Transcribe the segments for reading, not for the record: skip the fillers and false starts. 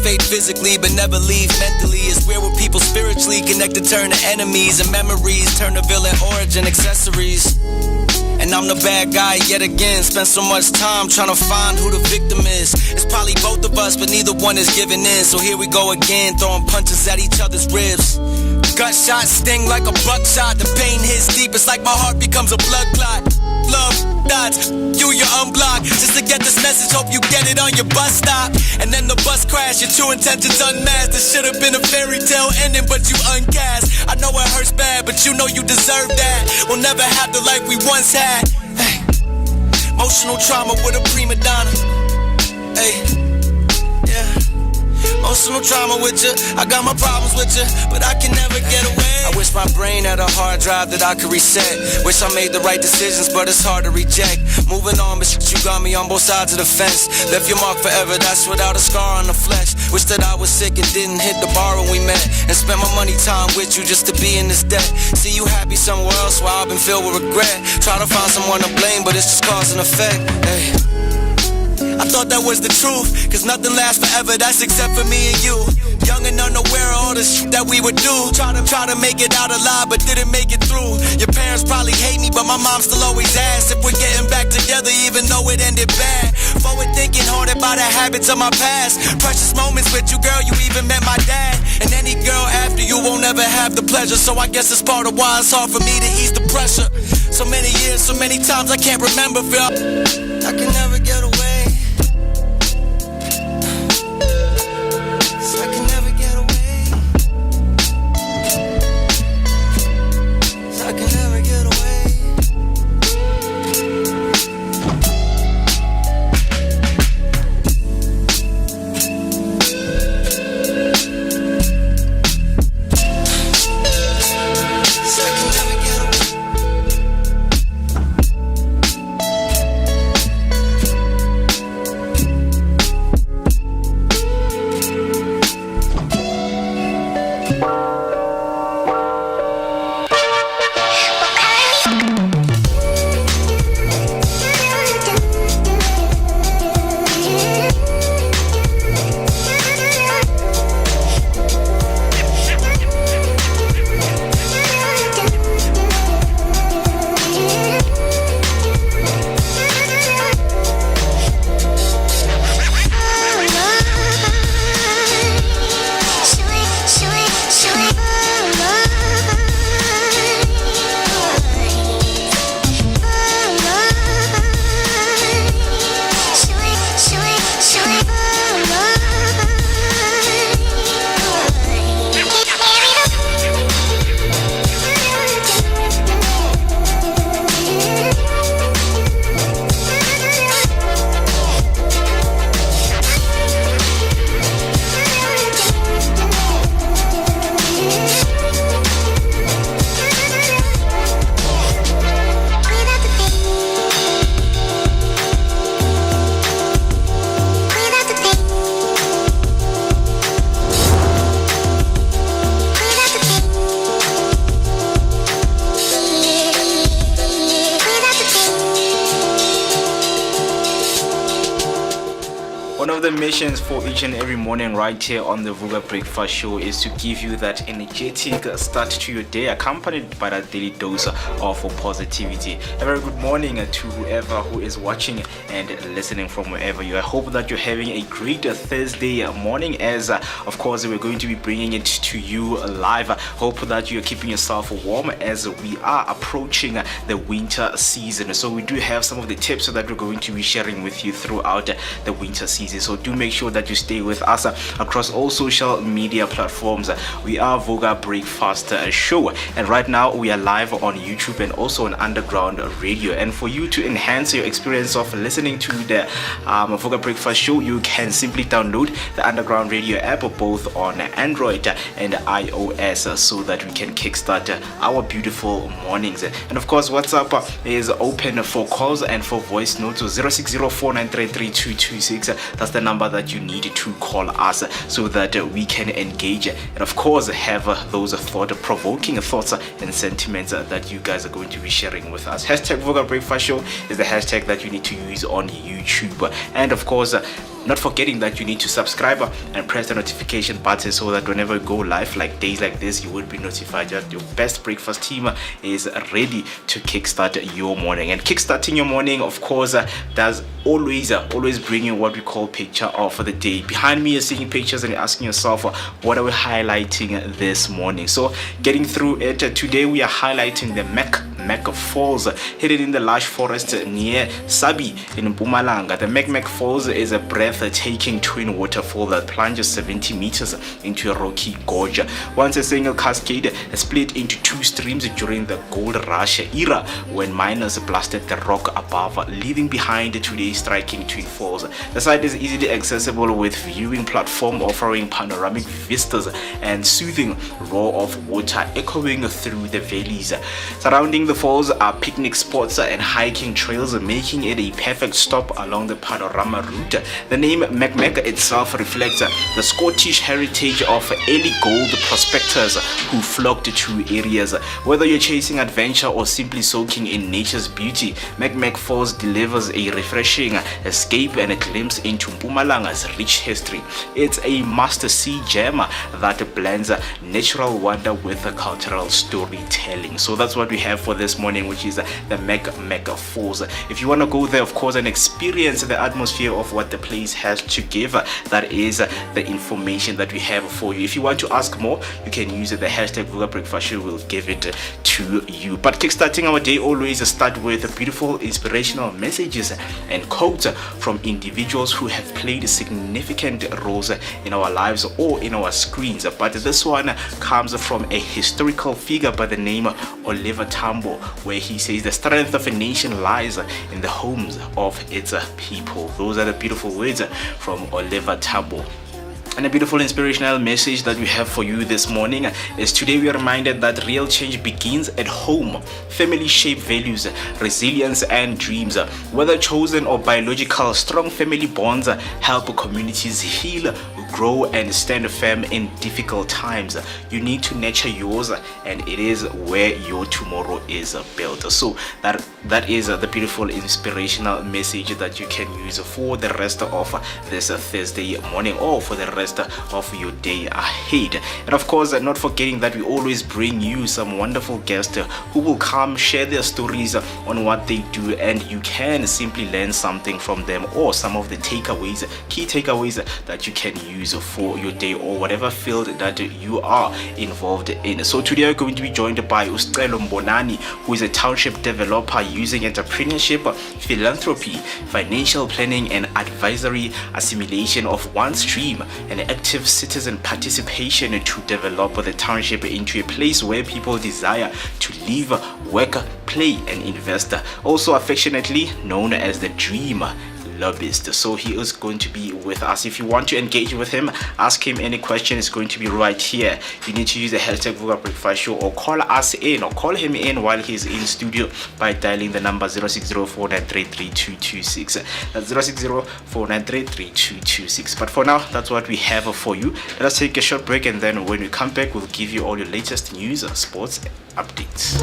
fade physically, but never leave mentally. It's where people spiritually connected turn to enemies, and memories turn to villain origin accessories. And I'm the bad guy yet again. Spent so much time trying to find who the victim is. It's probably both of us, but neither one is giving in. So here we go again, throwing punches at each other's ribs. Gunshots sting like a buckshot. The pain hits deep, it's like my heart becomes a blood clot. Love dots, you're unblocked. Just to get this message, hope you get it on your bus stop. And then the bus crash, your true intentions unmasked. This should have been a fairy tale ending, but you uncast. I know it hurts bad, but you know you deserve that. We'll never have the life we once had. Hey. Emotional trauma with a prima donna. Hey. Yeah. Emotional trauma with you. I got my problems with you, but I can never get away. I wish my brain had a hard drive that I could reset. Wish I made the right decisions, but it's hard to reject. Moving on, but you got me on both sides of the fence. Left your mark forever, that's without a scar on the flesh. Wish that I was sick and didn't hit the bar when we met, and spent my money time with you just to be in this debt. See you happy somewhere else while I've been filled with regret. Try to find someone to blame, but it's just cause and effect. Hey. I thought that was the truth, cause nothing lasts forever, that's except for me and you. Young and unaware of all the shit that we would do. Try to make it out alive, but didn't make it through. Your parents probably hate me, but my mom still always asks if we're getting back together, even though it ended bad. Forward thinking, haunted by the habits of my past. Precious moments with you, girl, you even met my dad. And any girl after you won't ever have the pleasure. So I guess it's part of why it's hard for me to ease the pressure. So many years, so many times I can't remember, feel I can never get away. Missions for each and every morning right here on the Vooka Breakfast Show is to give you that energetic start to your day, accompanied by that daily dose of positivity. A very good morning to whoever who is watching and listening from wherever you are. I hope that you're having a great Thursday morning, as of course we're going to be bringing it to you live. Hope that you're keeping yourself warm as we are approaching the winter season. So we do have some of the tips that we're going to be sharing with you throughout the winter season. So do make sure that you stay with us across all social media platforms. We are Vooka Breakfast Show, and right now we are live on YouTube and also on Underground Radio. And for you to enhance your experience of listening to the Vooka Breakfast Show, you can simply download the Underground Radio app both on Android and iOS, so that we can kickstart our beautiful mornings. And of course, WhatsApp is open for calls and for voice notes. 0604933226. That's the number that you need to call us so that we can engage and of course have those thought-provoking thoughts and sentiments that you guys are going to be sharing with us. Hashtag Vooka Breakfast Show is the hashtag that you need to use on YouTube. And of course, Not forgetting that you need to subscribe and press the notification button so that whenever you go live, like days like this, you would be notified that your best breakfast team is ready to kickstart your morning. And kickstarting your morning, of course, does always bring you what we call picture of the day. Behind me, you're seeing pictures and you're asking yourself, what are we highlighting this morning? So getting through it, today we are highlighting the Mek Falls, hidden in the lush forest near Sabi in Mpumalanga. The Mek Falls is a breathtaking twin waterfall that plunges 70 meters into a rocky gorge. Once a single cascade, split into two streams during the gold rush era when miners blasted the rock above, leaving behind today's striking twin falls. The site is easily accessible with viewing platform offering panoramic vistas and soothing roar of water echoing through the valleys. Surrounding the falls are picnic spots and hiking trails, making it a perfect stop along the panorama route. The name Mek itself reflects the Scottish heritage of early gold prospectors who flocked to areas. Whether you're chasing adventure or simply soaking in nature's beauty, Mek Falls delivers a refreshing escape and a glimpse into Mpumalanga's rich history. It's a must-see gem that blends natural wonder with cultural storytelling. So that's what we have for this morning, which is the Mek Falls. If you want to go there, of course, and experience the atmosphere of what the place has to give, that is the information that we have for you. If you want to ask more, you can use the hashtag Vooka Breakfast Show. We'll give it to you. But kickstarting our day always start with beautiful inspirational messages and quotes from individuals who have played significant roles in our lives or in our screens. But this one comes from a historical figure by the name Oliver Tambo, where he says the strength of a nation lies in the homes of its people. Those are the beautiful words from Oliver Tambo. And a beautiful inspirational message that we have for you this morning is today we are reminded that real change begins at home. Family shape values, resilience and dreams. Whether chosen or biological, strong family bonds help communities heal, grow and stand firm in difficult times. You need to nurture yours, and it is where your tomorrow is built. So that is the beautiful inspirational message that you can use for the rest of this Thursday morning or for the rest of your day ahead. And of course, not forgetting that we always bring you some wonderful guests who will come share their stories on what they do, and you can simply learn something from them or some of the key takeaways that you can use for your day or whatever field that you are involved in. So today we're going to be joined by Uscelo Mbonani, who is a township developer using entrepreneurship, philanthropy, financial planning and advisory, assimilation of one stream and active citizen participation to develop the township into a place where people desire to live, work, play and invest. Also affectionately known as the Dream Lobbyist. So he is going to be with us. If you want to engage with him, ask him any question, it's going to be right here. You need to use the hashtag Vooka Breakfast Show or call us in or call him in while he's in studio by dialing the number 0604933226. That's 0604933226. But for now, that's what we have for you. Let us take a short break, and then when we come back, we'll give you all your latest news, sports updates.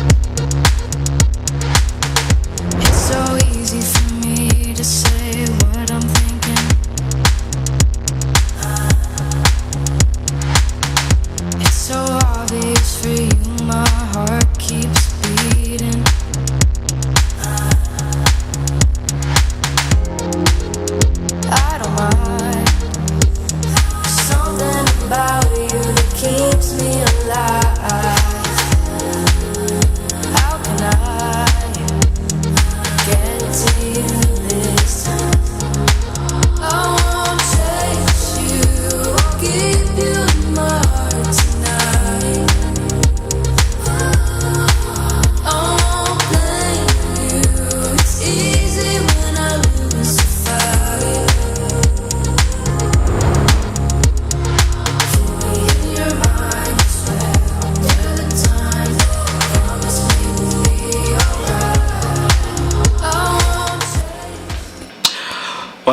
It's so easy for me to say what I'm thinking. It's so obvious for you, my heart keeps beating. I don't mind. There's something about you that keeps me alive. How can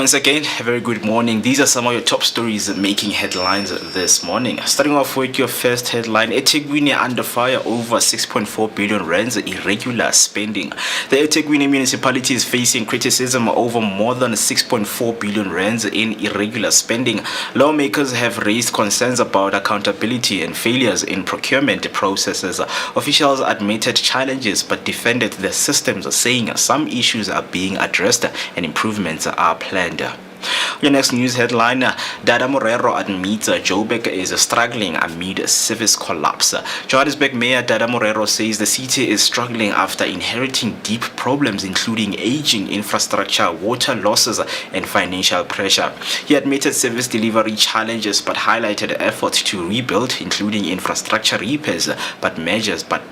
Once again, a very good morning. These are some of your top stories making headlines this morning. Starting off with your first headline, eThekwini under fire over 6.4 billion rands irregular spending. The eThekwini municipality is facing criticism over more than 6.4 billion rands in irregular spending. Lawmakers have raised concerns about accountability and failures in procurement processes. Officials admitted challenges but defended the systems, saying some issues are being addressed and improvements are planned. Your next news headline, Dada Morero admits Joburg is struggling amid service collapse. Johannesburg Mayor Dada Morero says the city is struggling after inheriting deep problems including aging infrastructure, water losses and financial pressure. He admitted service delivery challenges but highlighted efforts to rebuild including infrastructure repairs but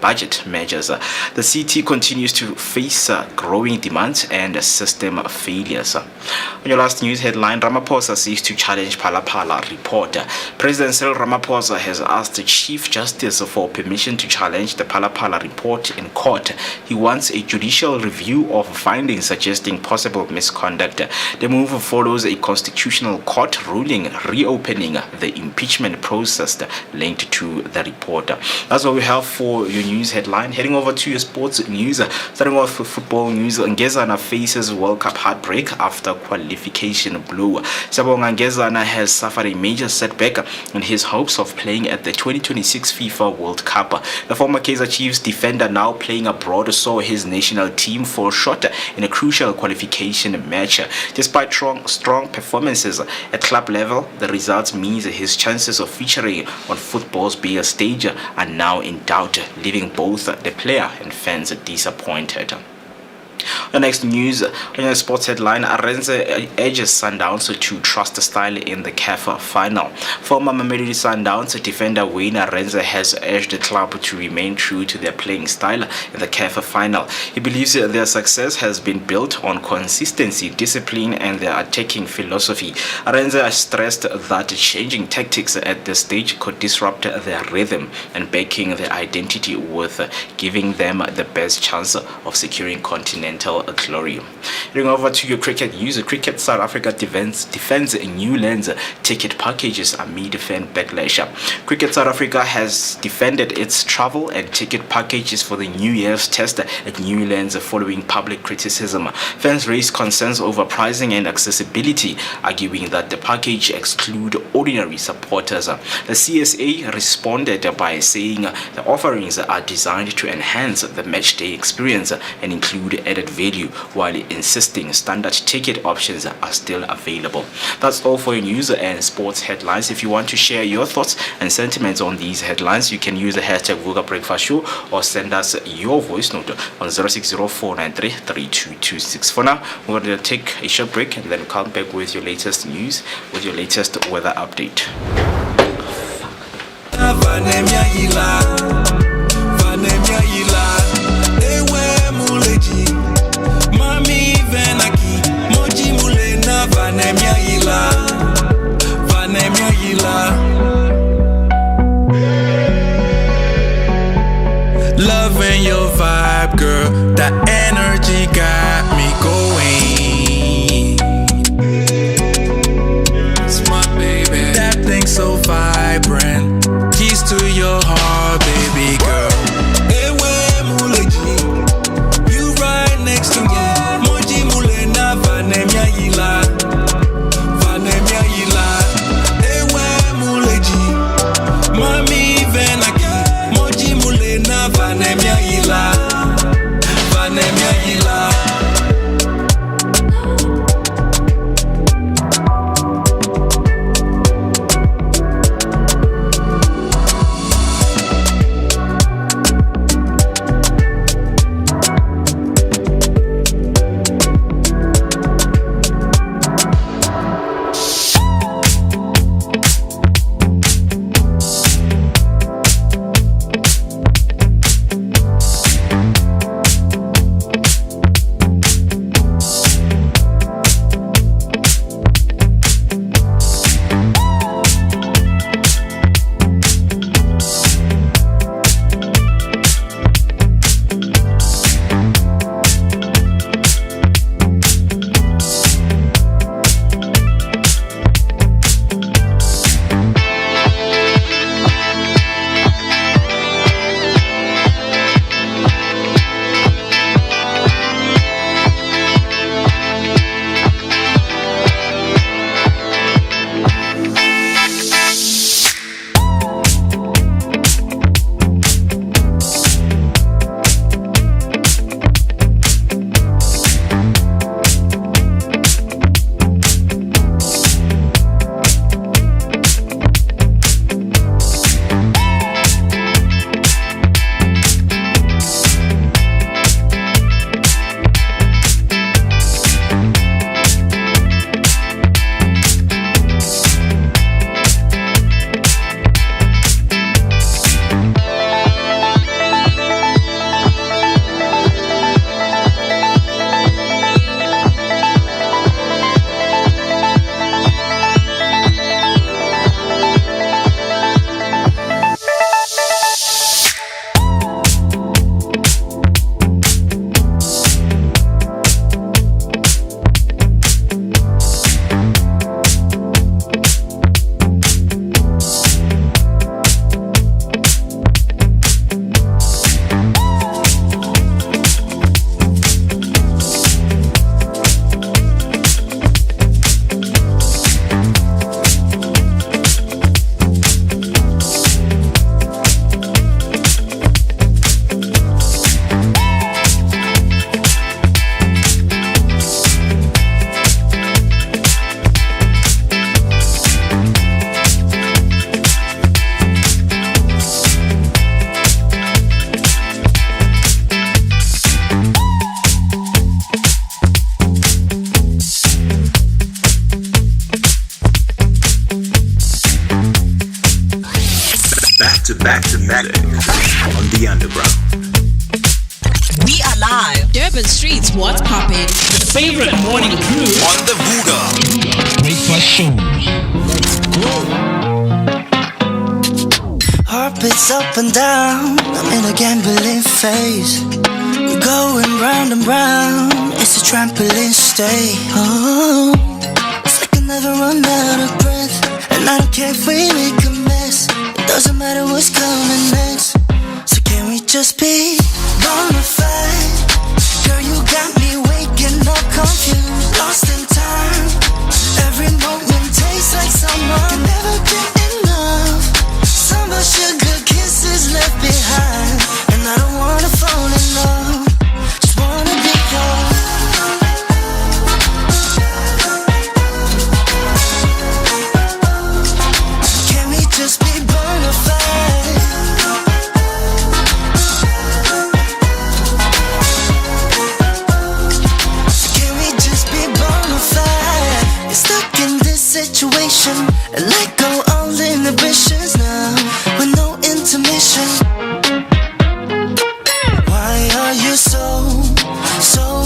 budget measures. The city continues to face growing demands and system failures. On your last news headline, Ramaphosa seeks to challenge Phala report. President Cyril Ramaphosa has asked the Chief Justice for permission to challenge the Phala report in court. He wants a judicial review of findings suggesting possible misconduct. The move follows a constitutional court ruling reopening the impeachment process linked to the report. That's what we have for your news headline. Heading over to your sports news, starting off with football news. Ngezana faces World Cup heartbreak after qualification blow. Sabonga Ngezana has suffered a major setback in his hopes of playing at the 2026 FIFA World Cup. The former Kaizer Chiefs defender, now playing abroad, saw his national team fall short in a crucial qualification match. Despite strong performances at club level, the results means his chances of featuring on football's bigger stage are now in doubt, leaving both the player and fans disappointed. The next news, on the sports headline, Arendse edges Sundowns to trust style in the CAF final. Former Mamelodi Sundowns defender Wayne Arendse has urged the club to remain true to their playing style in the CAF final. He believes their success has been built on consistency, discipline and their attacking philosophy. Arendse stressed that changing tactics at this stage could disrupt their rhythm and backing their identity with giving them the best chance of securing continental glory. Heading over to your cricket news, Cricket South Africa defends new lands ticket packages amid fan backlash. Cricket South Africa has defended its travel and ticket packages for the New Year's test at New Lands following public criticism. Fans raised concerns over pricing and accessibility, arguing that the package exclude ordinary supporters. The CSA responded by saying the offerings are designed to enhance the matchday experience and include added value, while insisting standard ticket options are still available. That's all for your news and sports headlines. If you want to share your thoughts and sentiments on these headlines, you can use the hashtag Vooka Breakfast Show or send us your voice note on 0604933226. For now, we're going to take a short break and then come back with your latest news, with your latest weather update. Loving your vibe, girl. That energy got me going. It's my baby. That thing so vibrant. Keys to your heart, baby girl. You right next to me. Moji mule na vanemia yila. Vanemia yila. Ewe muleji. Mami venaki. Moji mule na vanemia yila. Vanemia yila. back to back on the underground. We are live. Durban Streets, what's poppin'? The favorite morning crew on the Vooka Breakfast Show. Heart beats up and down. I'm in a gambling phase. Going round and round. It's a trampoline stay. Oh, it's like I never run out of breath. And I don't care if we make a mess. It doesn't matter what's coming next. So can we just be bonafide? Girl, you got me waking up confused, lost in time. Every moment tastes like summer. Can never get enough. Summer sugar kisses left behind. And I don't wanna fall in love. Just wanna be yours. Can we just be bonafide? Can we just be bonafide? You're stuck in this situation and let go all inhibitions now with no intermission. Why are you so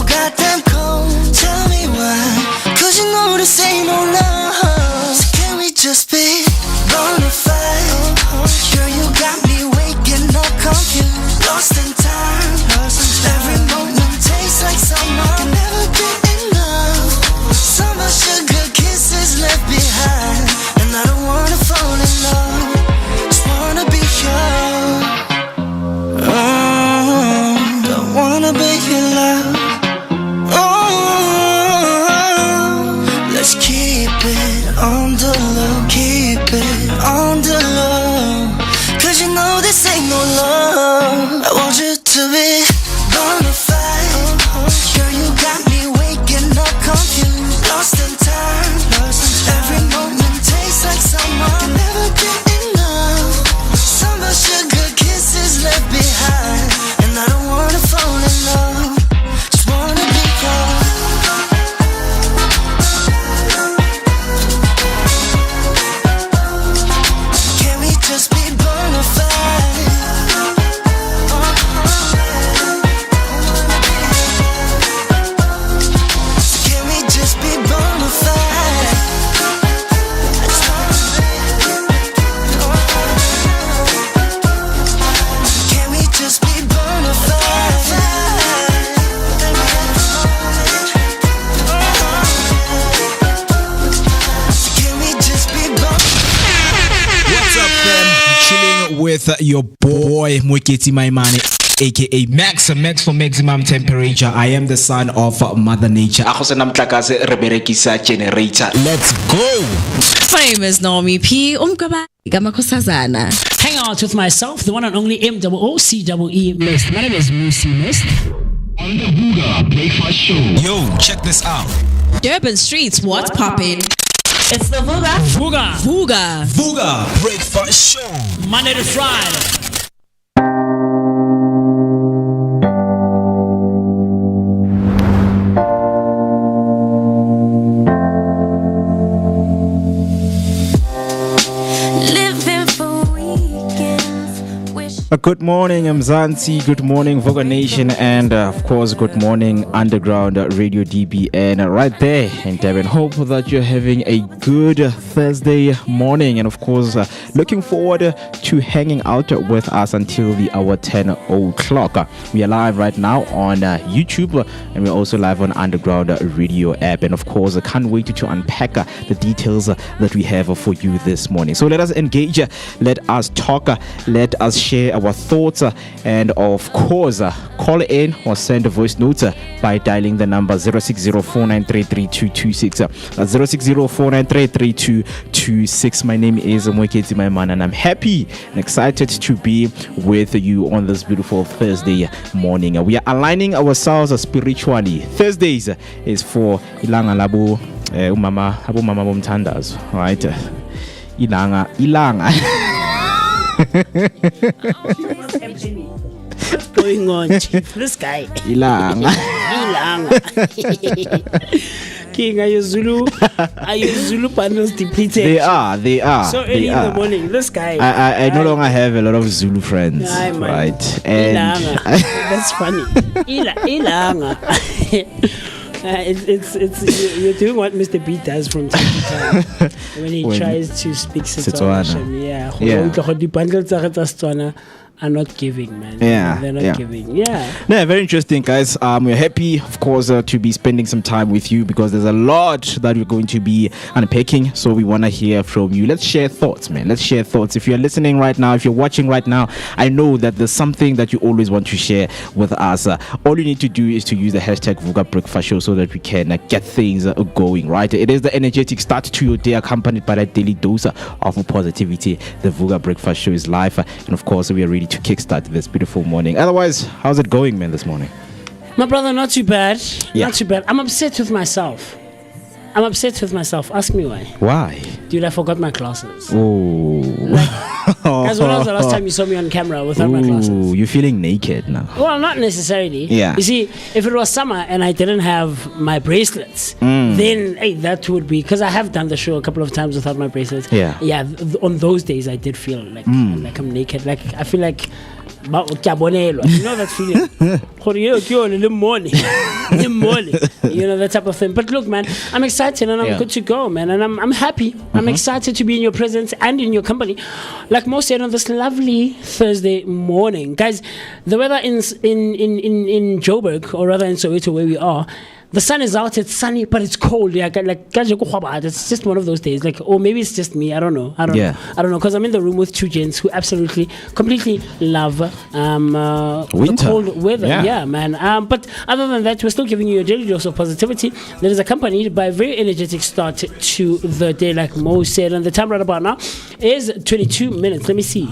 goddamn cold? Tell me why, 'cause you know this ain't no love. So can we just be bonafide? Girl, you got me waking up confused, lost in time. Every moment tastes like summer. Can never get enough. Summer sugar kisses left behind. And I don't wanna fall in love. Just wanna be yours. Don't wanna be your love. Let's keep it on the low. Keep it on the low. 'Cause you know this ain't no love. I want you to be bonafide. Girl, you got me waking up confused, lost in time. Every moment tastes like summer. Can never get enough. Summer sugar kisses left behind. And I don't wanna fall in love. Just wanna be yours. Can we just be bonafide? Can we just be bonafide? Can we just be bonafide? Can we just be bonafide? What's up, fam? Chilling with your boy Moeketsi, my man, aka Max for maximum temperature. I am the son of Mother Nature. Let's go. My name is Naomi P. Gamakosazana. Hang out with myself, the one and only MOOCEE Mist. My name is MooCee Mist. On the Vooka Breakfast Show. Yo, check this out. Durban Streets, what's poppin'? It's the Vooka. Vooka Breakfast Show. Monday to Friday. Living for weekends. Wish Good morning, Mzansi. Good morning, Vooka Nation, and of course, good morning, Underground Radio DBN, right there in Durban. Hope that you're having a good Thursday morning, and of course, looking forward to hanging out with us until the hour 10 o'clock. We are live right now on YouTube, and we're also live on Underground Radio app. And of course, I can't wait to unpack the details that we have for you this morning. So let us engage, let us talk, let us share our thoughts, and of course, call in or send a voice note by dialing the number 0604933226. 0604933226. My name is Moeketsi, my man, and I'm happy and excited to be with you on this beautiful Thursday morning. We are aligning ourselves spiritually. Thursdays is for ilanga labo umama bomthandazo, right? Ilanga. What's going on, Chief? This guy. Ilanga. asking, are your Zulu panels depleted? They are. So early in the morning, this guy. I no longer have a lot of Zulu friends, right? And that's funny. Ilanga. It's you're doing what Mr. B does from time to time when he tries to speak Setswana. Yeah. The bundles are not giving, man. They're not giving. Yeah, very interesting, guys. We're happy, of course, to be spending some time with you because there's a lot that we're going to be unpacking. So we want to hear from you. Let's share thoughts, man. Let's share thoughts. If you're listening right now, if you're watching right now, I know that there's something that you always want to share with us. All you need to do is to use the hashtag Vooka Breakfast Show so that we can get things going, right? It is the energetic start to your day accompanied by that daily dose of positivity. The Vooka Breakfast Show is live. And of course, we are ready to kickstart this beautiful morning. Otherwise, how's it going, man, this morning? My brother, not too bad. Not too bad. I'm upset with myself. Ask me why. Why? Dude, I forgot my glasses. Oh. Guys, when was the last time you saw me on camera without my glasses? You're feeling naked now. Well, not necessarily. Yeah. You see, if it was summer and I didn't have my bracelets, then that would be, because I have done the show a couple of times without my bracelets. Yeah. On those days, I did feel like I'm naked. Like I feel like. You know that feeling. You know, that type of thing. But look, man, I'm excited and I'm good to go, man. And I'm happy. I'm excited to be in your presence and in your company. Like most said on this lovely Thursday morning. Guys, the weather in Joburg, or rather in Soweto where we are, the sun is out, it's sunny, but it's cold. Yeah, like it's just one of those days. Like, or maybe it's just me. I don't know. I don't know, because I'm in the room with two gents who absolutely, completely love cold weather. Yeah, man. But other than that, we're still giving you a daily dose of positivity that is accompanied by a very energetic start to the day, like Mo said. And the time right about now is 22 minutes. Let me see.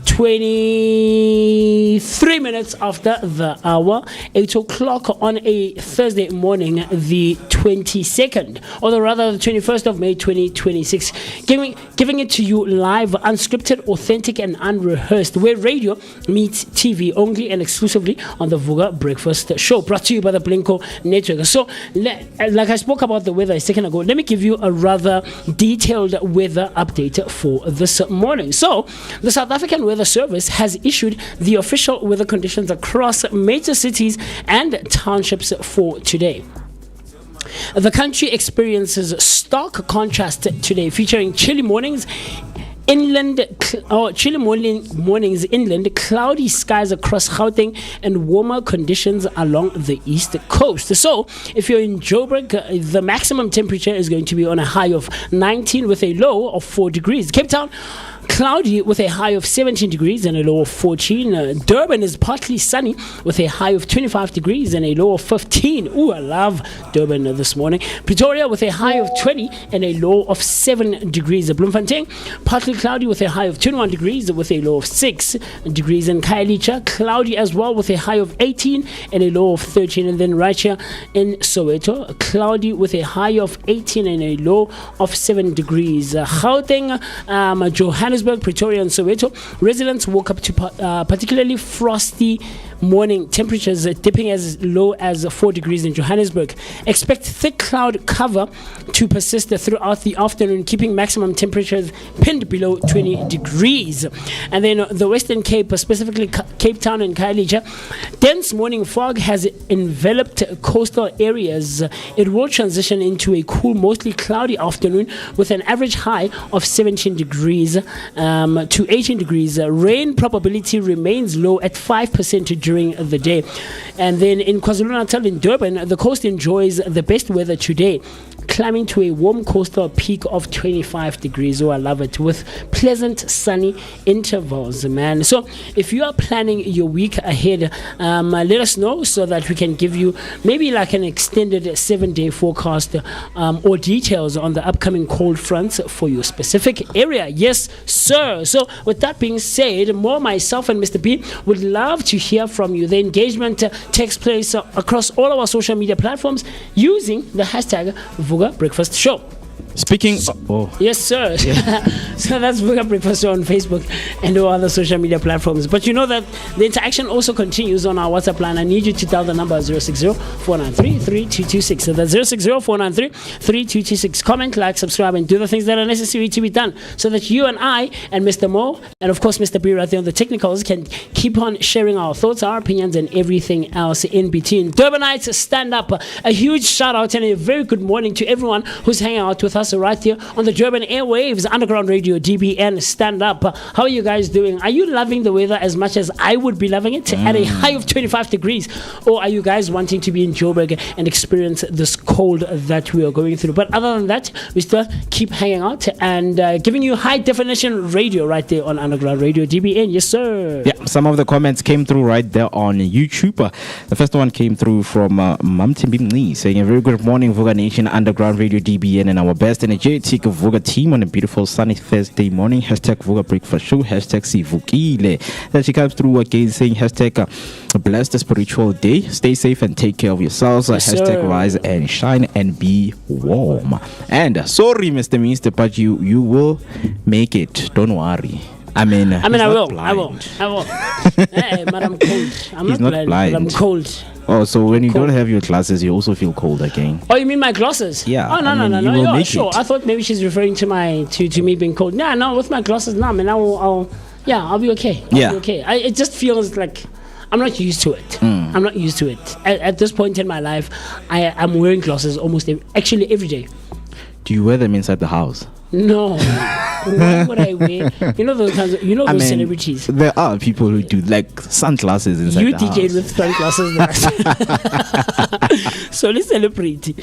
23 minutes after the hour, 8 o'clock on a Thursday morning, the 22nd, or rather the 21st of May 2026. Giving it to you live, unscripted, authentic, and unrehearsed, where radio meets TV, only and exclusively on the Vooka Breakfast Show, brought to you by the Blinko Network. So, like I spoke about the weather a second ago, let me give you a rather detailed weather update for this morning. So, the South African Weather Service has issued the official weather conditions across major cities and townships for today. The country experiences stark contrast today, featuring chilly mornings inland, cloudy skies across Gauteng, and warmer conditions along the east coast. So, if you're in Joburg, the maximum temperature is going to be on a high of 19 with a low of 4 degrees. Cape Town, cloudy with a high of 17 degrees and a low of 14. Durban is partly sunny with a high of 25 degrees and a low of 15. Ooh, I love Durban this morning. Pretoria with a high of 20 and a low of 7 degrees. Bloemfontein, partly cloudy with a high of 21 degrees with a low of 6 degrees. And Khayelitsha, cloudy as well with a high of 18 and a low of 13. And then right here in Soweto, cloudy with a high of 18 and a low of 7 degrees. Gauteng, Johannesburg, Pretoria, and Soweto, residents woke up to particularly frosty morning temperatures, dipping as low as 4 degrees in Johannesburg. Expect thick cloud cover to persist throughout the afternoon, keeping maximum temperatures pinned below 20 degrees. And then the Western Cape, specifically Cape Town and Khayelitsha, dense morning fog has enveloped coastal areas. It will transition into a cool, mostly cloudy afternoon with an average high of 17 degrees to 18 degrees. Rain probability remains low at 5% during the day. And then in KwaZulu-Natal in Durban, the coast enjoys the best weather today, climbing to a warm coastal peak of 25 degrees. Oh, I love it, with pleasant sunny intervals, man. So if you are planning your week ahead, let us know so that we can give you maybe like an extended 7-day forecast or details on the upcoming cold fronts for your specific area. Yes, sir. So with that being said, myself and Mr. B would love to hear from you. The engagement takes place across all our social media platforms using the hashtag Vooka Breakfast Show. Speaking. Yes, sir. So that's Vooka Breakfast Show on Facebook and all other social media platforms. But you know that the interaction also continues on our WhatsApp line. I need you to dial the number 060-493-3226. So that's 060-493-3226. Comment, like, subscribe, and do the things that are necessary to be done so that you and I and Mr. Mo and of course Mr. B right there on the technicals can keep on sharing our thoughts, our opinions, and everything else in between. Durbanites, stand up. A huge shout out and a very good morning to everyone who's hanging out with us right here on the Durban airwaves, Underground Radio, DBN. Stand up. How are you guys doing? Are you loving the weather as much as I would be loving it at a high of 25 degrees? Or are you guys wanting to be in Joburg and experience this cold that we are going through? But other than that, we still keep hanging out and giving you high definition radio right there on Underground Radio, DBN. Yes, sir. Yeah, some of the comments came through right there on YouTube. The first one came through from Mamtimbimni saying, a very good morning, Vooka Nation, Underground Radio, DBN, and our best energetic Vooka team on a beautiful sunny Thursday morning. Hashtag Vooka Breakfast Show. Hashtag Sivukile. Then she comes through again saying, hashtag blessed spiritual day. Stay safe and take care of yourselves. Yes, hashtag sir. rise and shine and be warm. And sorry, Mr. Minister, but you will make it. Don't worry. I will. Hey, but I'm cold. He's not blind. But I'm cold. Oh, so when you Cold. don't have your glasses, you also feel cold again. Oh, you mean my glasses? Yeah, Oh, no. you will Yeah, make sure. it. I thought maybe she's referring to me being cold. No, with my glasses, no, man. I'll be okay. I'll be okay. It just feels like I'm not used to it. I'm not used to it. At this point in my life, I'm wearing glasses almost actually every day. Do you wear them inside the house? No. Why would I wear? You know those kinds of, those celebrities. There are people who do like sunglasses inside You the DJ house. with sunglasses. So let's celebrate.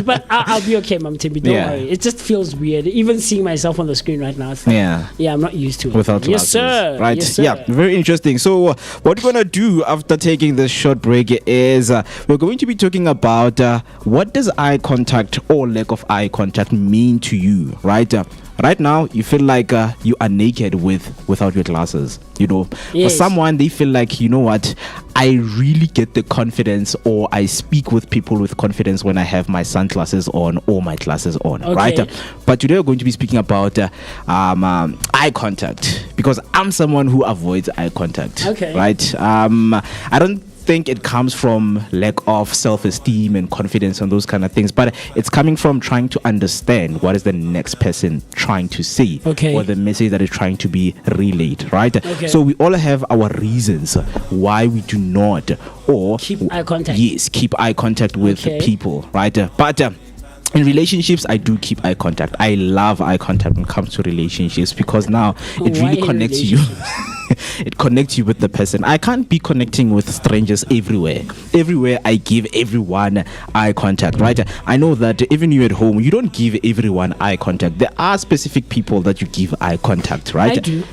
But I'll be okay, Mom Timmy. Don't worry. It just feels weird. Even seeing myself on the screen right now. It's like, I'm not used to it. Without Yes, glasses. sir. Right. Yes, sir. Yeah. Very interesting. So what we're gonna do after taking this short break is we're going to be talking about what does eye contact or lack of eye contact mean to you, right? Right now, you feel like you are naked without your glasses. For someone, they feel like, you know what, I really get the confidence, or I speak with people with confidence when I have my sunglasses on or my glasses on, right? But today we're going to be speaking about eye contact, because I'm someone who avoids eye contact, right? I don't think it comes from lack of self-esteem and confidence and those kind of things, but it's coming from trying to understand what is the next person trying to say, or the message that is trying to be relayed, right? So we all have our reasons why we do not or keep eye contact. Yes, keep eye contact with people, right? But in relationships, I do keep eye contact. I love eye contact when it comes to relationships, because now it really connects you. It connects you with the person. I can't be connecting with strangers everywhere. Everywhere I give everyone eye contact, right? I know that even you at home, you don't give everyone eye contact. There are specific people that you give eye contact, right? I do.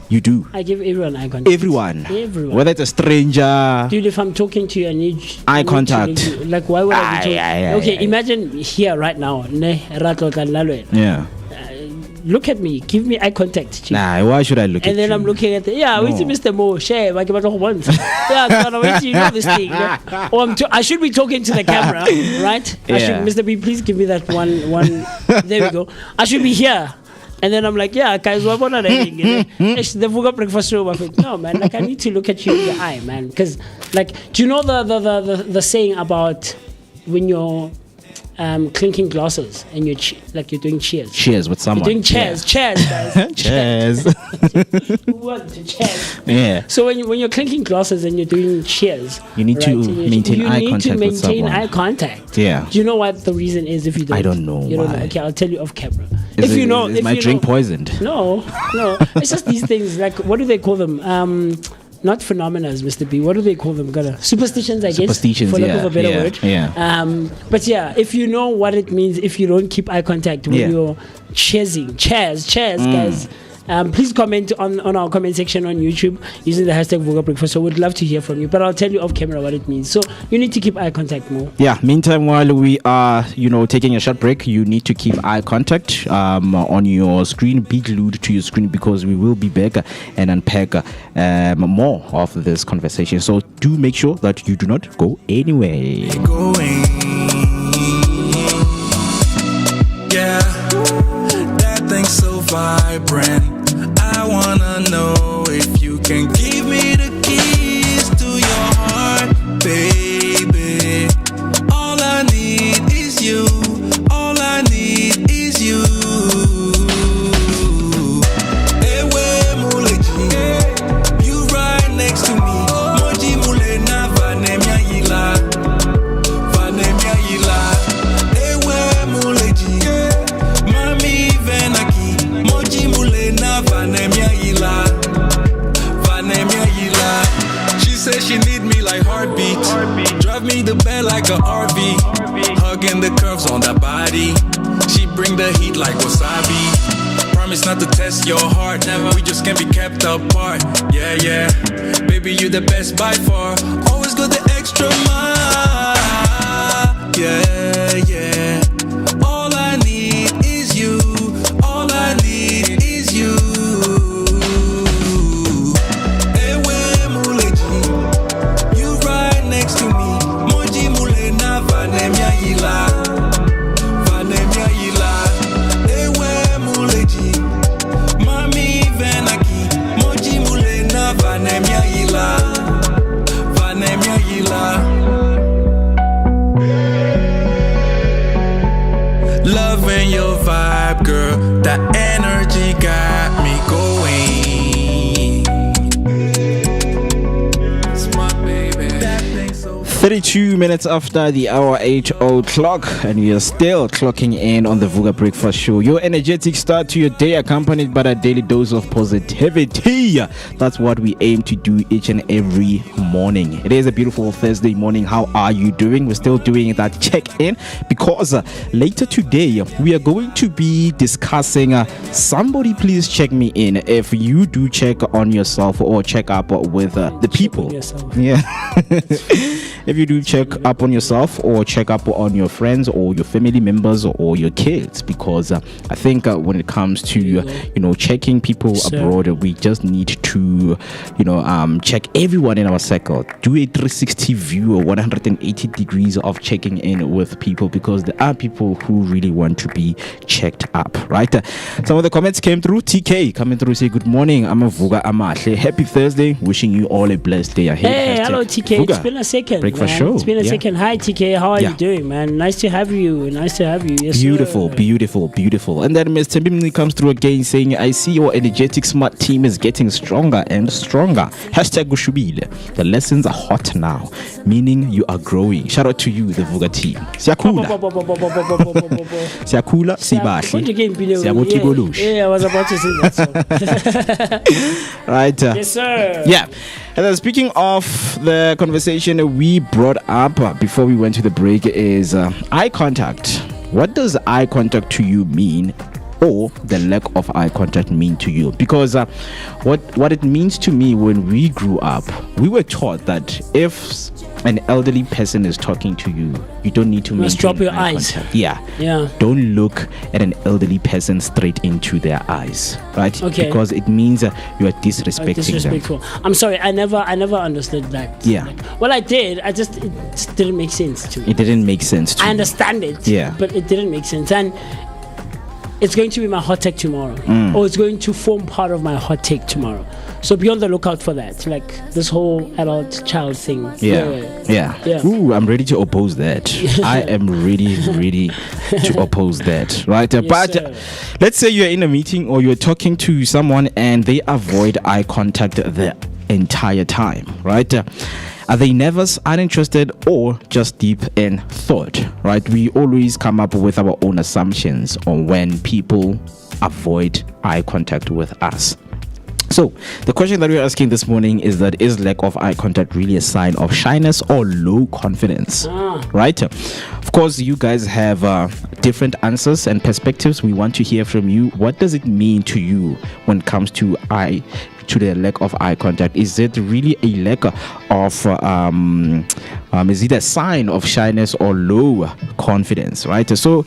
You do. I give everyone eye contact. Everyone. Whether it's a stranger. Dude, if I'm talking to you, I need eye contact. Like, why would I be talking? Imagine here right now. Yeah. Look at me. Give me eye contact. Nah, why should I look at you? And then I'm looking at wait till Mr. Mo share. I wait till you know this thing. Or I should be talking to the camera, right? Mr. B, please give me that one. There we go. I should be here. And then I'm like, guys, what about anything? The Vooka Breakfast Show. No, man, like, I need to look at you in the eye, man. Because, like, do you know the saying about when you're clinking glasses and you're doing cheers? Cheers with someone. You're doing cheers, guys. Cheers. Who wants to cheers? Yeah. So when you're clinking glasses and you're doing cheers, you need to maintain eye contact with someone. You need to maintain eye contact. Yeah. Do you know what the reason is if you don't? I don't know. You don't know. Okay, I'll tell you off camera. Is my drink poisoned? No. It's just these things. Like, what do they call them? Not phenomena, Mr. B. What do they call them? Superstitions, I guess. Superstitions, for lack of a better word. Yeah. But if you know what it means, if you don't keep eye contact when you're cheersing, cheers, guys. Please comment on our comment section on YouTube using the hashtag Vooka Breakfast. So we'd love to hear from you, but I'll tell you off camera what it means. So you need to keep eye contact more. Yeah. Meantime, while we are, taking a short break, you need to keep eye contact on your screen. Be glued to your screen, because we will be back and unpack more of this conversation. So do make sure that you do not go anywhere. Yeah. vibrant. I wanna know if you can give me the keys to your heart, baby. All I need is you. All I need is you. Ewe muleji, you right next to me. Moji mule na vanemia yila, vanemia yila. Ewe muleji, mami venaki. Moji mule na vanemia yila, vanemia yila. She says she need me like heartbeat. Drive me the bed like a RV. Hugging the curves on that body. She bring the heat like wasabi. Promise not to test your heart. Never. We just can't be kept apart. Yeah, yeah. Baby, you the best by far. Always go the extra mile. Yeah, yeah. All I need is you. All I need is you. Ewe muleji, you right next to me. Moji mule na vanemia yila, vanemia yila. Ewe muleji, mami venaki. Moji mule na vanemia yila, vanemia yila. Loving your vibe, girl. That energy got me going. It's my baby. That thing so 32 minutes after the hour 8 o'clock, and we are still clocking in on the Vooka Breakfast Show. Your energetic start to your day, accompanied by a daily dose of positivity. That's what we aim to do each and every morning. It is a beautiful Thursday morning. How are you doing? We're still doing that check-in because later today we are going to be discussing somebody please check me in. If you do check on yourself or check up with the people, yeah. If you do check up on yourself or check up on your friends or your family members or your kids, because I think when it comes to checking people abroad, we just need to check everyone in our circle, do a 360 view or 180 degrees of checking in with people, because there are people who really want to be checked up, right? Some of the comments came through. TK coming through, say good morning, I'm a Vooka Amahle, happy Thursday, wishing you all a blessed day ahead. Hey, hello TK, Vooka. It's been a second. Breakfast man. show. It's been a second. Hi TK, how are Yeah. you doing, man? Nice to have you. Nice to have you. Yes, Beautiful, sir. beautiful, beautiful. And then Mr. Bimini comes through again saying, I see your energetic smart team is getting stronger and stronger. Hashtag Gushubile. The lessons are hot now, meaning you are growing. Shout out to you, the Vooka team. Siakula. Siakula, Sibahle. Yeah, I was about to say that song. Right. Yes, sir. Yeah. And then speaking of the conversation we brought up before we went to the break is eye contact. What does eye contact to you mean, or the lack of eye contact mean to you? Because what it means to me, when we grew up, we were taught that if an elderly person is talking to you, you don't need to must maintain drop your eye eyes. contact. Yeah. Don't look at an elderly person straight into their eyes, right? Okay. Because it means you are disrespecting Disrespectful. them. I'm sorry, I never understood that. Yeah. Well, I did. It just didn't make sense to me. It didn't make sense to I me. understand it. Yeah. But it didn't make sense. And it's going to be my hot take tomorrow. Or it's going to form part of my hot take tomorrow. So be on the lookout for that. Like this whole adult child thing. Yeah. Ooh, I'm ready to oppose that. I am ready to oppose that. Right? But sir. let's say you're in a meeting or you're talking to someone and they avoid eye contact the entire time, right? Are they nervous, uninterested, or just deep in thought, right? We always come up with our own assumptions on when people avoid eye contact with us. So the question that we're asking this morning is that, is lack of eye contact really a sign of shyness or low confidence? Right? Of course, you guys have different answers and perspectives. We want to hear from you. What does it mean to you when it comes to the lack of eye contact? Is it really a lack of is it a sign of shyness or low confidence, right? So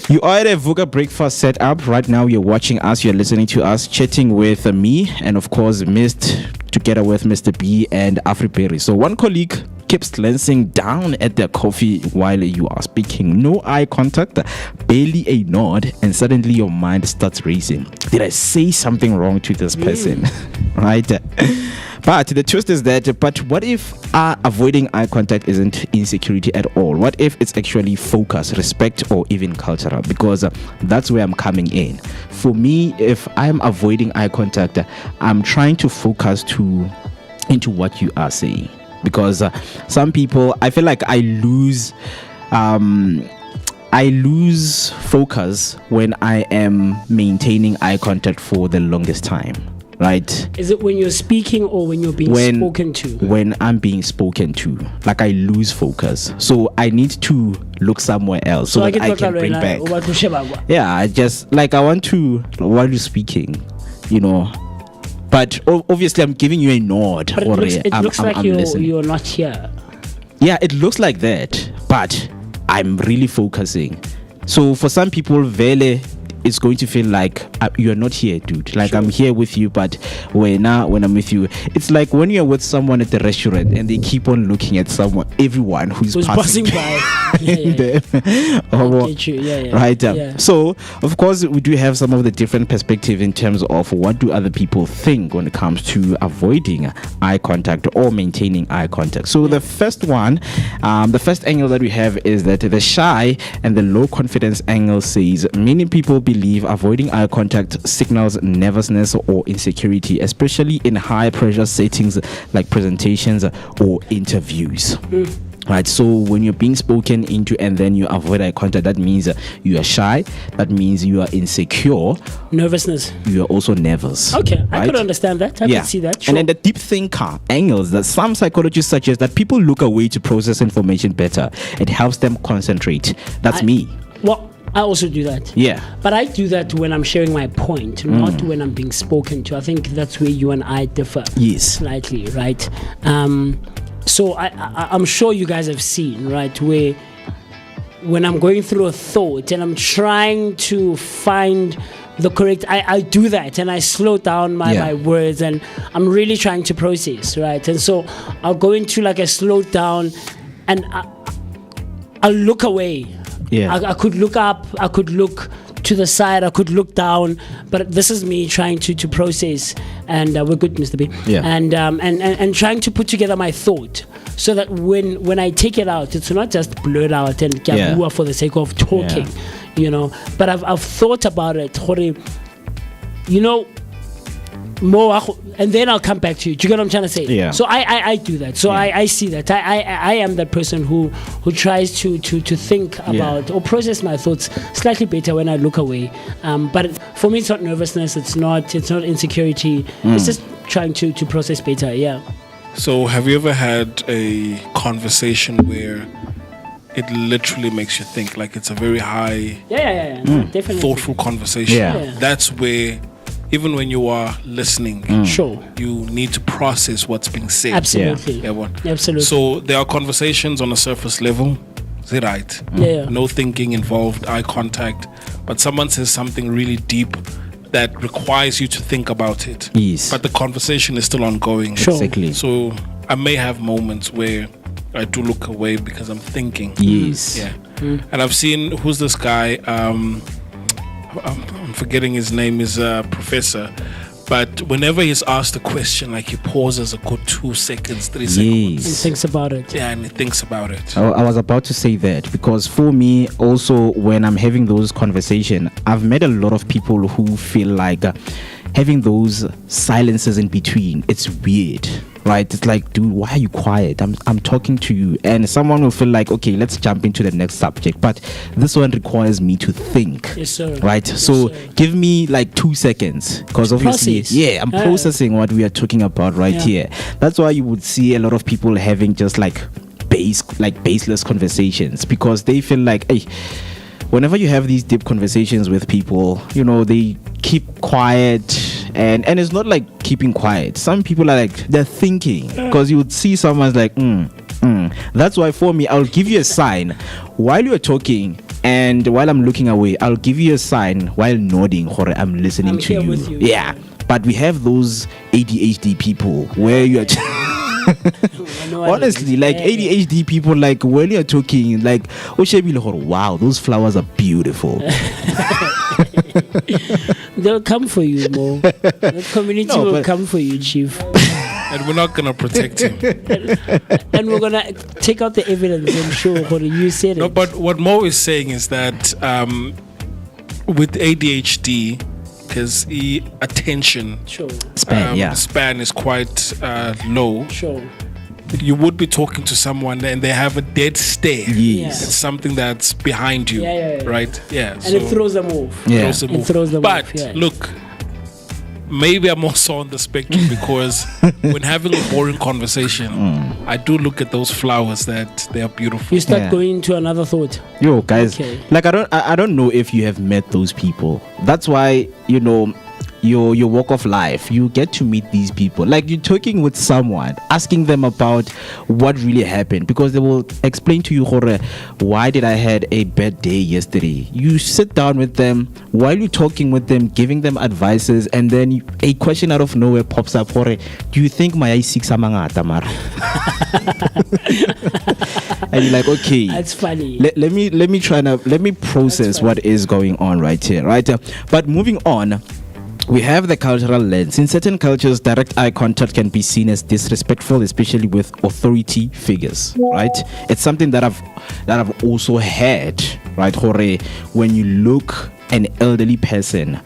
you are at a Vooka breakfast setup right now. You're watching us, you're listening to us, chatting with me, and of course together with Mr. B and Afriberry. So one colleague keeps glancing down at their coffee while you are speaking. No eye contact, barely a nod, and suddenly your mind starts racing. Did I say something wrong to this person? Right? But the twist is that, but what if avoiding eye contact isn't insecurity at all? What if it's actually focus, respect, or even cultural? Because that's where I'm coming in. For me, if I'm avoiding eye contact, I'm trying to focus into what you are saying. Because some people, I feel like I lose focus when I am maintaining eye contact for the longest time. Right? Is it when you're speaking or when you're being spoken to? When I'm being spoken to, like I lose focus. So I need to look somewhere else so that I can bring back. Yeah, I just like I want to while you're speaking, you know. But obviously, I'm giving you a nod. But it looks like you're not here. Yeah, it looks like that, but I'm really focusing. So for some people, Vele, it's going to feel like you're not here, dude. Like, sure. I'm here with you, but when I'm with you, it's like when you're with someone at the restaurant and they keep on looking at everyone who's passing by. Right. So, of course, we do have some of the different perspective in terms of what do other people think when it comes to avoiding eye contact or maintaining eye contact. So the first one, the first angle that we have is that the shy and the low confidence angle says many people believe avoiding eye contact signals nervousness or insecurity, especially in high pressure settings like presentations or interviews. Right, so when you're being spoken into and then you avoid eye contact, that means you are shy, that means you are insecure, nervousness, you are also nervous. Okay, right? I could understand that. I could see that. Sure. And then the deep thinker angles that some psychologists suggest that people look away to process information better. It helps them concentrate. That's me. Well, I also do that. Yeah. But I do that when I'm sharing my point, not when I'm being spoken to. I think that's where you and I differ. Yes. Slightly, right? So I'm sure you guys have seen, right, where when I'm going through a thought and I'm trying to find the correct, I do that and I slow down my words and I'm really trying to process, right? And so I'll go into like a slow down and I'll look away. Yeah. I could look up, I could look to the side, I could look down, but this is me trying to process, and we're good, Mr. B. Yeah. And trying to put together my thought so that when I take it out, it's not just blurt out and gabua for the sake of talking, you know. But I've thought about it, you know. And then I'll come back to you. Do you get what I'm trying to say? Yeah. So I do that. So I see that. I am that person who tries to think about or process my thoughts slightly better when I look away. But for me, it's not nervousness. It's not insecurity. It's just trying to process better. Yeah. So have you ever had a conversation where it literally makes you think? Like it's a very high, definitely thoughtful conversation. Yeah. That's where, even when you are listening, sure, you need to process what's being said. Absolutely. Absolutely. So there are conversations on a surface level. Is it right? Yeah. No thinking involved, eye contact. But someone says something really deep that requires you to think about it. Yes. But the conversation is still ongoing. Sure. Exactly. So I may have moments where I do look away because I'm thinking. Yes. Yeah. And I've seen, who's this guy? I'm forgetting his name, is a professor. But whenever he's asked a question, like he pauses a good 2 seconds, 3 seconds. And thinks about it. Yeah, and he thinks about it. I was about to say that because for me, also, when I'm having those conversations, I've met a lot of people who feel like having those silences in between, it's weird. Right, it's like, dude, why are you quiet? I'm talking to you, and someone will feel like, okay, let's jump into the next subject. But this one requires me to think. Yes, sir. Right, yes, so sir. Give me like 2 seconds, because obviously, I'm processing what we are talking about here. That's why you would see a lot of people having just like baseless conversations, because they feel like, hey, whenever you have these deep conversations with people, you know, they keep quiet. And it's not like keeping quiet. Some people are like, they're thinking, because you would see someone's like, That's why for me, I'll give you a sign while you're talking, and while I'm looking away, I'll give you a sign while nodding, or I'm listening to you. With you. Yeah. But we have those ADHD people where you're Honestly, like ADHD people, like when you're talking, like, wow, those flowers are beautiful. They'll come for you, Mo. The community will come for you, Chief. And we're not gonna protect him. And we're gonna take out the evidence and show what you said. No, but what Mo is saying is that with ADHD, because attention span is quite low. Sure. You would be talking to someone and they have a dead stare. Yes. It's something that's behind you, right? Yeah. And it throws them off. Yeah. Throws them but off. Look, maybe I'm also on the spectrum because when having a boring conversation, I do look at those flowers that they are beautiful. You start going to another thought. Yo, guys, like I don't know if you have met those people. That's why, you know, your walk of life, you get to meet these people. Like you're talking with someone, asking them about what really happened, because they will explain to you, why did I had a bad day yesterday. You sit down with them while you're talking with them, giving them advices, and then a question out of nowhere pops up, do you think my I6 amangata mara? And you're like, okay, that's funny. Let me process what is going on right here, right? But moving on, we have the cultural lens. In certain cultures, direct eye contact can be seen as disrespectful, especially with authority figures, right? It's something that I've also heard, right? When you look an elderly person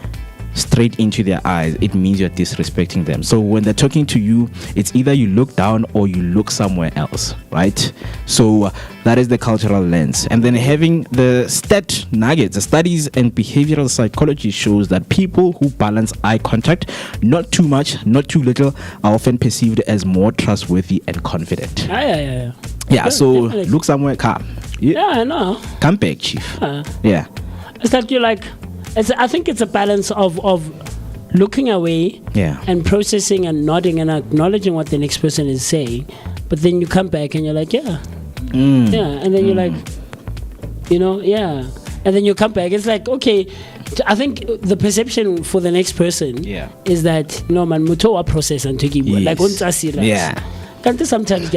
straight into their eyes, it means you're disrespecting them. So when they're talking to you, it's either you look down or you look somewhere else, right? So that is the cultural lens. And then having the stat nuggets, the studies and behavioral psychology shows that people who balance eye contact, not too much, not too little, are often perceived as more trustworthy and confident. Yeah, so definitely. Look somewhere, come. Yeah, I know. Come back, Chief. Yeah. It's like you're like, I think it's a balance of looking away and processing and nodding and acknowledging what the next person is saying, but then you come back and you're like, and then you're like, you know, and then you come back. It's like, okay, I think the perception for the next person is that, no man, muto process and take it like once I see that. Sometimes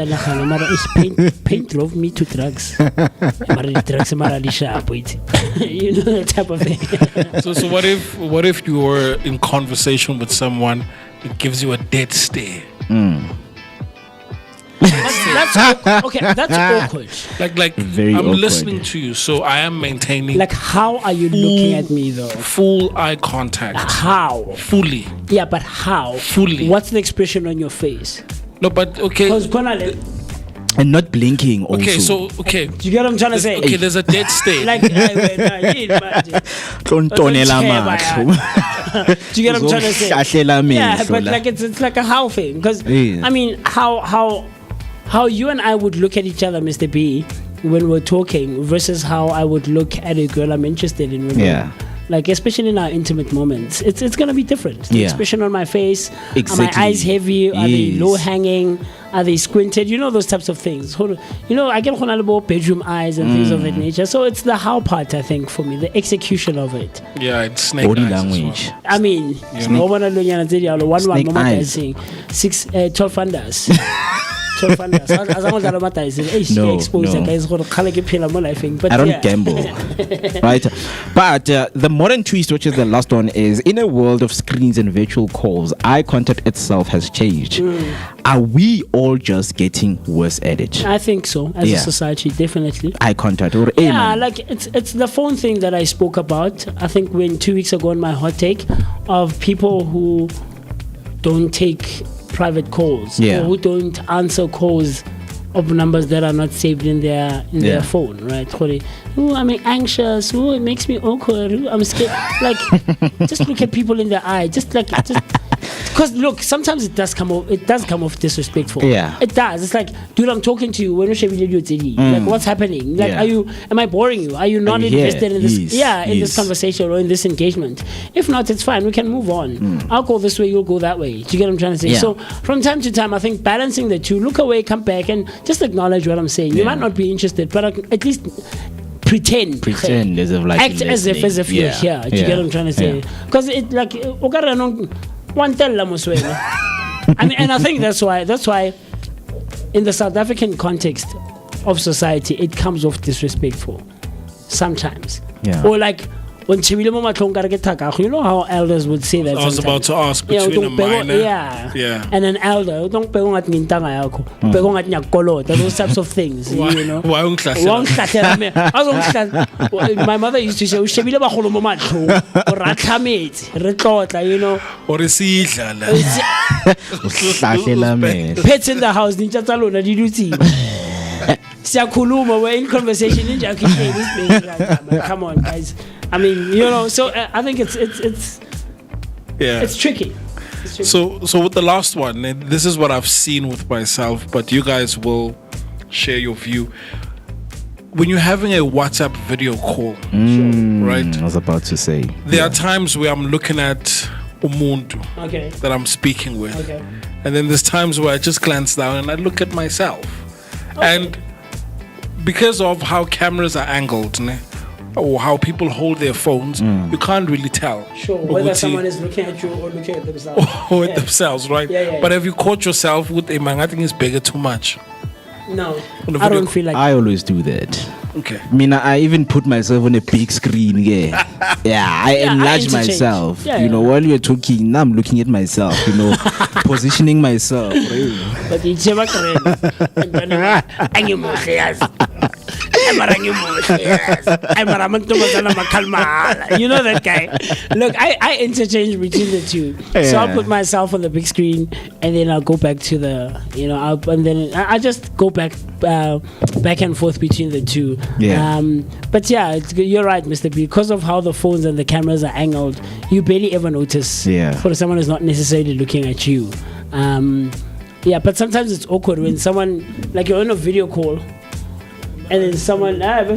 paint drove me to drugs. Drugs you know, that type of thing. So what if you were in conversation with someone, it gives you a dead stare? That's awkward. That's awkward. Like very I'm awkward. Listening to you, so I am maintaining. Like, how are you looking at me though? Full eye contact. How? Fully. Yeah, but how? Fully. What's the expression on your face? No, but okay. And not blinking also. Okay, so do you get what I'm trying to say? Okay, there's a dead state. Like, do you get what I'm trying to say? Yeah, but like it's like a how thing, because I mean, how you and I would look at each other, Mr. B, when we're talking, versus how I would look at a girl I'm interested in. Like, especially in our intimate moments, it's gonna be different. The expression on my face, are my eyes heavy? Are they low hanging? Are they squinted? You know, those types of things. You know, I get bedroom eyes and things of that nature. So it's the how part, I think, for me, the execution of it. Yeah, it's snake body eyes language. well. I mean, Snake eyes. 12 unders. 12 unders. I don't gamble. Right? But the modern twist, which is the last one, is in a world of screens and virtual calls, eye contact itself has changed. Are we all just getting worse at it? I think so. As a society, definitely. Eye contact. Like it's the phone thing that I spoke about. I think when 2 weeks ago in my hot take of people who don't take private calls, or who don't answer calls of numbers that are not saved in their phone, right? Oh, I'm anxious. Oh, it makes me awkward. Ooh, I'm scared. Like, just look at people in the eye. Just because look, sometimes it does come off disrespectful. It does. It's like, dude, I'm talking to you. When like, what's happening? Like, am I boring you? Are you not invested in this? In this conversation or in this engagement? If not, it's fine. We can move on. I'll go this way. You'll go that way. Do you get what I'm trying to say? So from time to time, I think balancing the two, look away, come back, and just acknowledge what I'm saying. You might not be interested, but at least pretend as if like act as if you're here. Do you get what I'm trying to say? Because it like one tell I mean, and I think that's why in the South African context of society, it comes off disrespectful sometimes. Yeah. Or like when you know how elders would say that. I was about to ask between a minor, and an elder. Don't pay on those types of things. You know. My mother used to say, you know. Pets in the house, we're in conversation. Come on, guys. I mean, you know, so I think it's tricky. So with the last one, and this is what I've seen with myself, but you guys will share your view. When you're having a WhatsApp video call, right? I was about to say. There are times where I'm looking at umuntu that I'm speaking with. And then there's times where I just glance down and I look at myself. And because of how cameras are angled, or how people hold their phones, you can't really tell. Sure, whether someone is looking at you or looking at themselves. Or at themselves, right? But have you caught yourself with a man? I think it's bigger too much. No, I don't feel like I always do that. Okay. I mean, I even put myself on a big screen. I enlarge myself. You know, while you're talking, now I'm looking at myself. You know, positioning myself. But it's you know that guy. Look, I interchange between the two. So I'll put myself on the big screen and then I'll go back to the, you know, and then I just go back and forth between the two. But yeah, you're right, Mr. B. Because of how the phones and the cameras are angled, you barely ever notice for someone who's not necessarily looking at you. But sometimes it's awkward when someone, like you're on a video call and then someone, like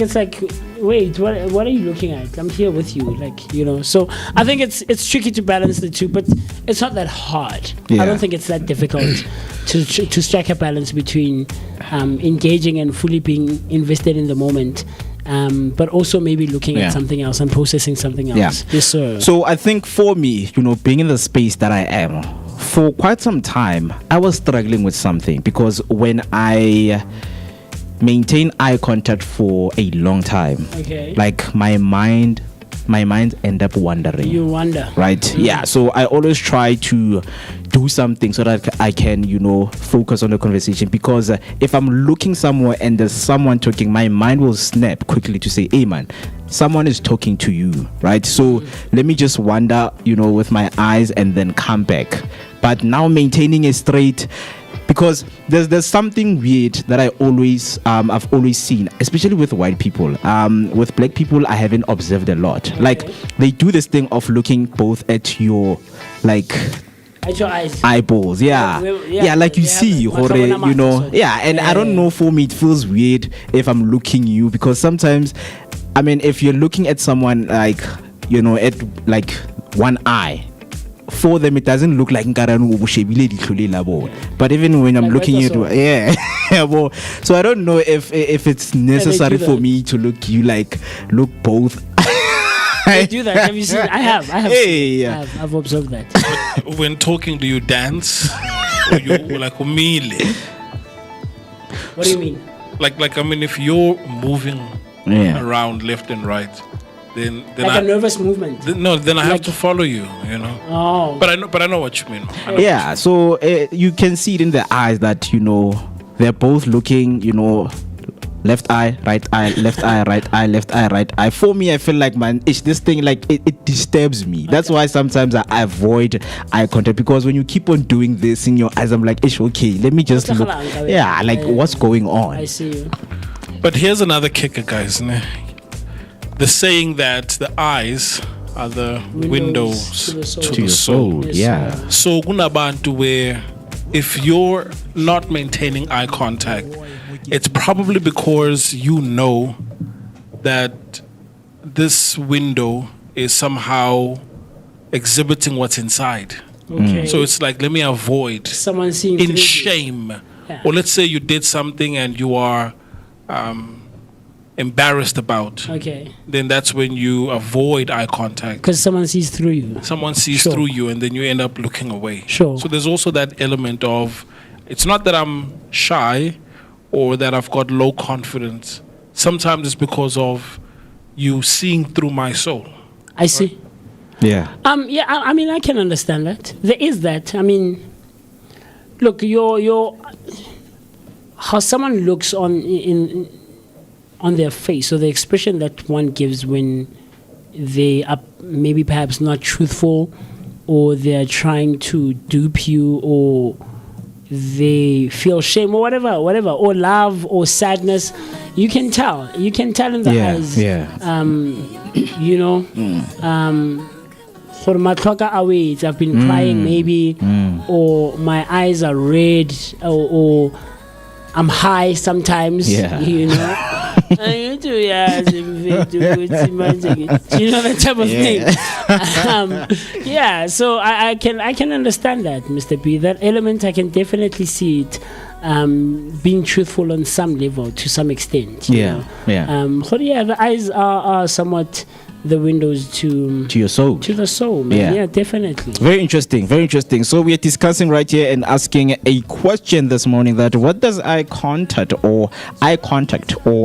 it's like, wait, what are you looking at? I'm here with you, like, you know. So I think it's tricky to balance the two, but it's not that hard. I don't think it's that difficult to strike a balance between engaging and fully being invested in the moment. But also maybe looking at something else and processing something else. Yes, sir. So I think for me, you know, being in the space that I am, for quite some time, I was struggling with something because when I maintain eye contact for a long time, like my mind end up wandering. You wonder, right? So I always try to do something so that I can, you know, focus on the conversation, because if I'm looking somewhere and there's someone talking, my mind will snap quickly to say, hey man, someone is talking to you, right? So let me just wander, you know, with my eyes and then come back. But now maintaining a straight, because there's something weird that I've always seen, especially with white people. With black people, I haven't observed a lot. Like they do this thing of looking both at your at your eyes, eyeballs, like you see, you know, and I don't know, for me it feels weird if I'm looking you, because sometimes, I mean, if you're looking at someone like, you know, at like one eye, for them it doesn't look like but even when I'm looking at you, so I don't know if it's necessary for me to look both. They do that. Have you seen? I have. I've observed that. When talking, do you dance? Or you like umile? What do you mean? Like I mean, if you're moving around left and right, then like a nervous movement. Then I have to follow you. You know. Oh. But I know what you mean. So you can see it in their eyes that, you know, they're both looking, you know, left eye, right eye, left eye, right eye, left eye, right eye. For me, I feel like, man, it's this thing, like it disturbs me. That's why sometimes I avoid eye contact, because when you keep on doing this in your eyes, I'm like, it's okay, let me just look. What's going on? I see you. But here's another kicker, guys. The saying that the eyes are the windows to the soul. So kunabantu where if you're not maintaining eye contact, it's probably because you know that this window is somehow exhibiting what's inside. So it's like, let me avoid someone seeing in shame. Or let's say you did something and you are embarrassed about, Okay. then that's when you avoid eye contact. Because someone sees through you. Someone sees Sure. through you, and then you end up looking away. Sure. So there's also that element of, it's not that I'm shy or that I've got low confidence. Sometimes it's because of you seeing through my soul. I see. Yeah. Yeah, I mean, I can understand that. There is that. I mean, look, your how someone looks on their face, so the expression that one gives when they are maybe perhaps not truthful, or they're trying to dupe you, or they feel shame, or whatever, or love or sadness, you can tell. You can tell in the eyes. Yeah. You know. For my clocker away, I've been crying maybe, or my eyes are red, or I'm high sometimes. Yeah. You know. You know that type of thing. Yeah, so I can understand that, Mr. B. That element, I can definitely see it being truthful on some level, to some extent. Yeah. But yeah, the eyes are somewhat the windows to your soul. To the soul, man. Yeah, definitely. Very interesting. So we are discussing right here and asking a question this morning, that what does eye contact or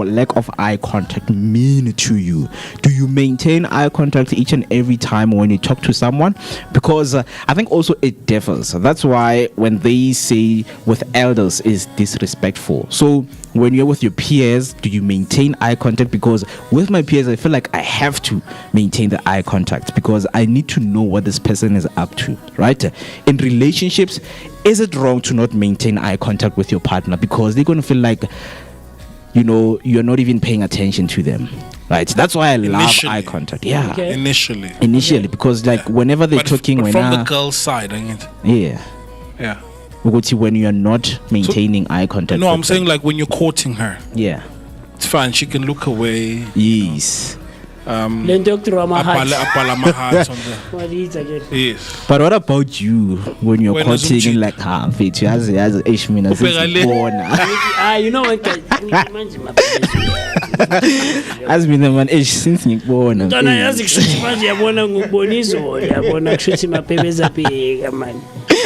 lack of eye contact mean to you? Do you maintain eye contact each and every time when you talk to someone? Because I think also it differs. That's why when they say with elders is disrespectful. So when you're with your peers, do you maintain eye contact? Because with my peers, I feel like I have to maintain the eye contact because I need to know what this person is up to, right? In relationships, is it wrong to not maintain eye contact with your partner? Because they're going to feel like, you know, you're not even paying attention to them, right? That's why I love eye contact. Yeah. Okay. Initially, because like whenever they're talking, but from the girl's side, yeah. When you are not maintaining eye contact. No, I'm saying like when you're courting her. Yeah. It's fine. She can look away. Yes. Yes. But what about you when you're courting like you know what? As been the man age since you born. I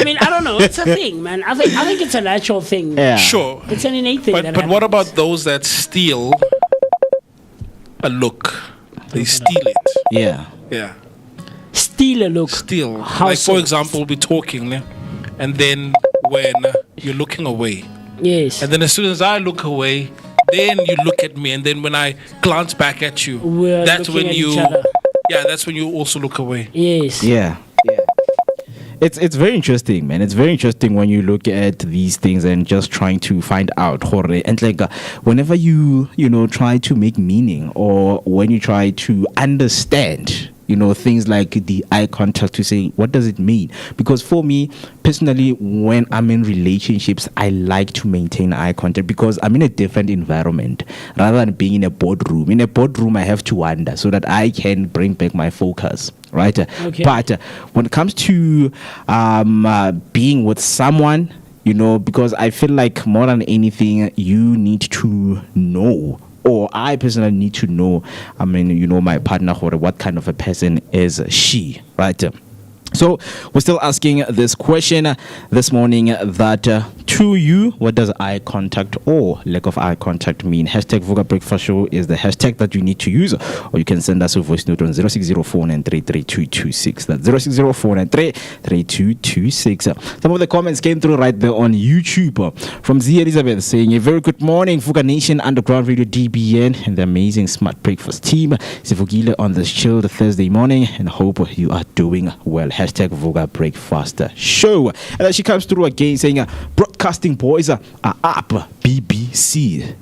mean, I don't know. It's a thing, man. I think it's a natural thing. Yeah. Sure. It's an innate thing. But what about those that steal a look? They steal it. Yeah. Steal a look. Steal. How like, so? for example, we're talking, and then when you're looking away. Yes. And then as soon as I look away, then you look at me, and then when I glance back at you, that's when you. Yeah, that's when you also look away. Yes. Yeah. It's very interesting, man. It's very interesting when you look at these things and just trying to find out. And like whenever you try to make meaning, or when you try to understand, things like the eye contact, to say what does it mean? Because for me personally, when I'm in relationships, I like to maintain eye contact because I'm in a different environment rather than being in a boardroom. In a boardroom, I have to wander so that I can bring back my focus, right? Okay. But when it comes to being with someone, because I feel like more than anything, you need to know, or I personally need to know, my partner, what kind of a person is she, right? So we're still asking this question this morning, that to you, what does eye contact or lack of eye contact mean? Hashtag Vooka Breakfast Show is the hashtag that you need to use, or you can send us a voice note on 0604933226. That's 0604933226. Some of the comments came through right there on YouTube from Z Elizabeth saying, a very good morning, Vooka Nation, Underground Radio DBN, and the amazing Smart Breakfast team. Sifugile on this chilled Thursday morning, and hope you are doing well. Hashtag Vooka Breakfast Show. And then she comes through again saying, broadcasting boys are up, BBC.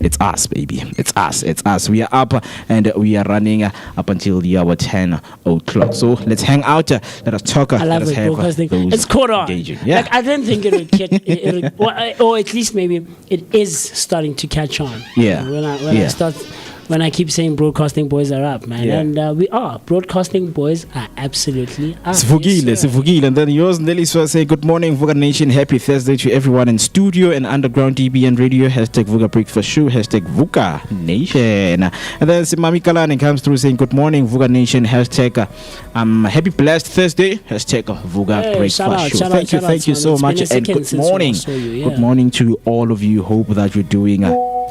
It's us, baby. It's us. We are up, and we are running up until the hour 10 o'clock. So let's hang out. Let us talk. I love it, broadcasting. It's caught on. Yeah. Like, I didn't think it would get, or at least maybe it is starting to catch on. Yeah. When I start when I keep saying broadcasting boys are up, man. Yeah. And we are. Broadcasting boys are absolutely up. Sivugile. And then yours, Nelly, so say good morning, Vooka Nation. Happy Thursday to everyone in studio and underground DBN radio. Hashtag Vooka Breakfast Show. Hashtag Vooka Nation. And then Simami Kalani comes through saying good morning, Vooka Nation. Hashtag happy blessed Thursday. Hashtag Vooka Breakfast Show. Thank you so much. And good morning. Good morning to all of you. Hope that you're doing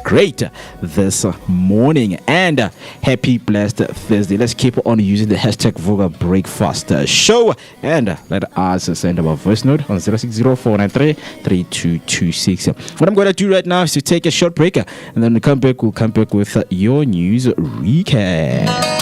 great this morning, and happy blessed Thursday. Let's keep on using the hashtag Vooka Breakfast Show, and let us send our voice note on 0604933226. What I'm going to do right now is to take a short break, and then we'll come back with your news recap.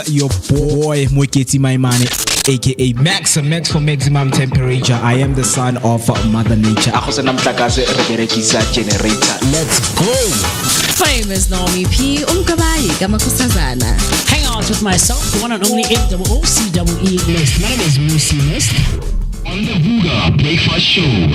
Your boy Moeketsi, my man. aka Max for maximum temperature. I am the son of Mother Nature. Let's go. Famous Naomi P. Kamakosazana. Hang out with myself, the one and only MOOCEE list. My name is MooCee List. On the Vooka Breakfast Show.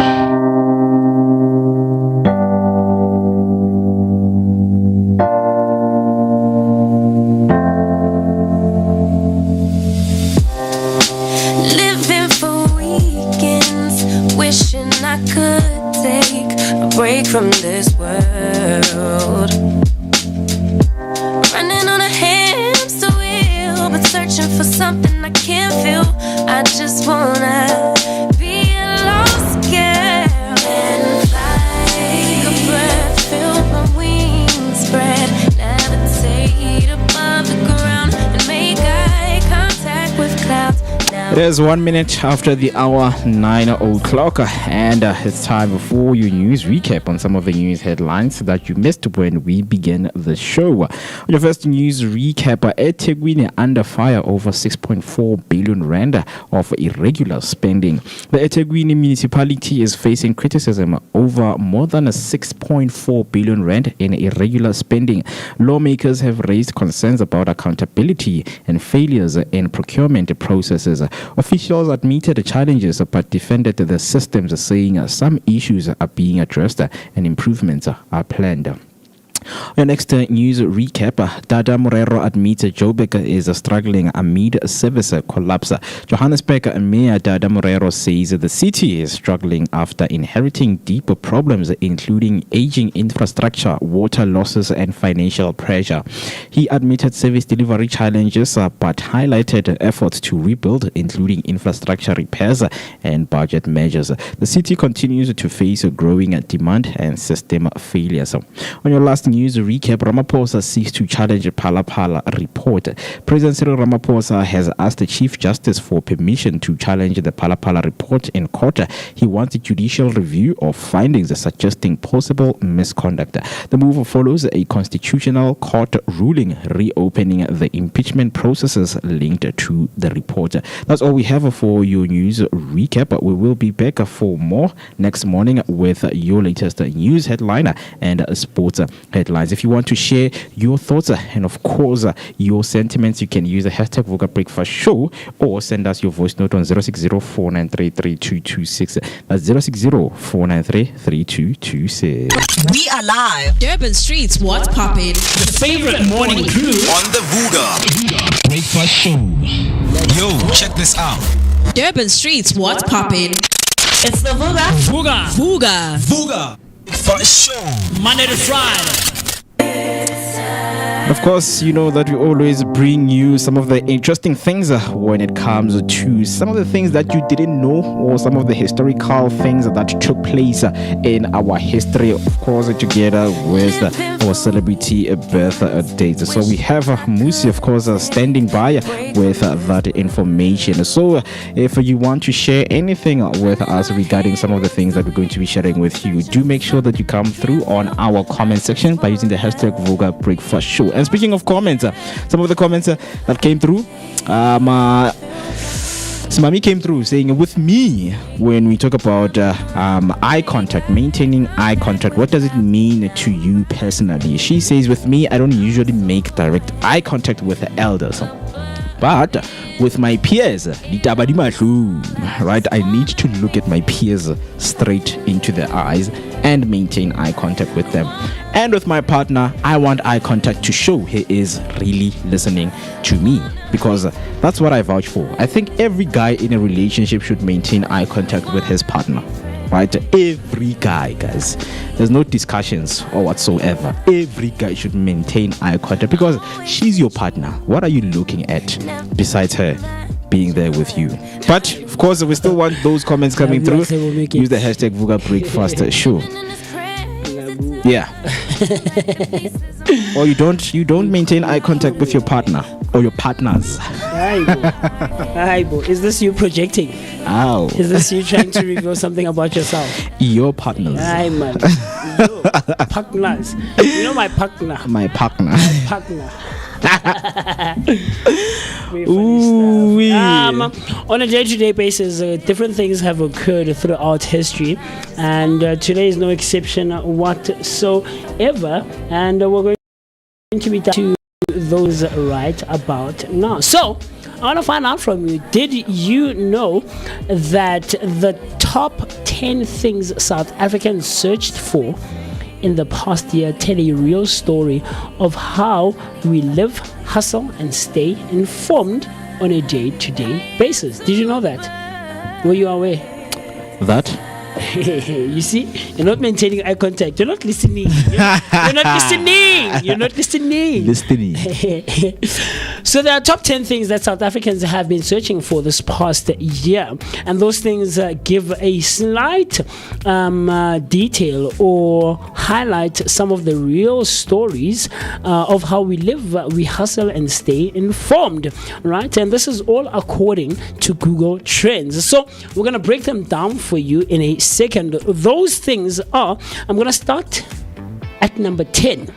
I could take a break from this world. Running on a hamster wheel, but searching for something I can't feel. I just wanna be a lost girl and fly. Take a breath, feel my wings spread, levitate above the ground and make eye contact with clouds. It is 1 minute after the hour, 9 o'clock, and it's time for your news recap on some of the news headlines that you missed when we began the show. On your first news recap, eThekwini under fire over 6.4 billion rand of irregular spending. The eThekwini municipality is facing criticism over more than 6.4 billion rand in irregular spending. Lawmakers have raised concerns about accountability and failures in procurement processes. Officials admitted the challenges but defended the systems, saying some issues are being addressed and improvements are planned. Your next news recap, Dada Morero admits Joburg is struggling amid service collapse. Johannesburg Mayor Dada Morero says the city is struggling after inheriting deeper problems including aging infrastructure, water losses and financial pressure. He admitted service delivery challenges but highlighted efforts to rebuild including infrastructure repairs and budget measures. The city continues to face growing demand and system failures. On your last news recap, Ramaphosa seeks to challenge Phala report. President Cyril Ramaphosa has asked the Chief Justice for permission to challenge the Phala report in court. He wants a judicial review of findings suggesting possible misconduct. The move follows a constitutional court ruling reopening the impeachment processes linked to the report. That's all we have for your news recap. We will be back for more next morning with your latest news headline and sports headlines. If you want to share your thoughts and of course your sentiments, you can use the hashtag Vooka Breakfast Show or send us your voice note on 060-493-3226. That's 060-493-3226. We are live. Durban Streets, what's poppin'? The favorite morning crew On the Vooka Breakfast Show. Yo, check this out. Durban Streets, what's poppin'? It's the Vooka. Vooga. Breakfast Show. Monday to Friday. Of course, you know that we always bring you some of the interesting things when it comes to some of the things that you didn't know or some of the historical things that took place in our history, of course, together with our celebrity birthdays. So we have MooCee, of course, standing by with that information. So if you want to share anything with us regarding some of the things that we're going to be sharing with you, do make sure that you come through on our comment section by using the hashtag Vooka Breakfast Show. And speaking of comments, some of the comments that came through, Simami came through saying, with me, when we talk about eye contact, maintaining eye contact, what does it mean to you personally? She says, with me, I don't usually make direct eye contact with the elders. But with my peers, right, I need to look at my peers straight into their eyes and maintain eye contact with them. And with my partner, I want eye contact to show he is really listening to me, because that's what I vouch for. I think every guy in a relationship should maintain eye contact with his partner. Right? Every guy, guys. There's no discussions or whatsoever. Every guy should maintain eye contact because she's your partner. What are you looking at besides her being there with you? But of course, we still want those comments coming through. Use the hashtag Vooka Breakfast Show. Yeah. Or you don't maintain eye contact with your partner or your partners. Aibo. Is this you projecting? Ow. Is this you trying to reveal something about yourself? Your partners. Aye, man. Your partners. You know my partner. My partner. My partner. Ooh, on a day-to-day basis, different things have occurred throughout history, and today is no exception whatsoever. And we're going to be to those right about now. So I want to find out from you, did you know that the top 10 things South Africans searched for in the past year tell a real story of how we live, hustle, and stay informed on a day-to-day basis? Did you know that? Were you aware? That? You see, you're not maintaining eye contact. You're not listening. You're not listening. You're not listening. So there are top 10 things that South Africans have been searching for this past year, and those things give a slight detail or highlight some of the real stories of how we live, we hustle, and stay informed, right? And this is all according to Google Trends. So we're gonna break them down for you in a second. Those things are, I'm gonna start at number 10.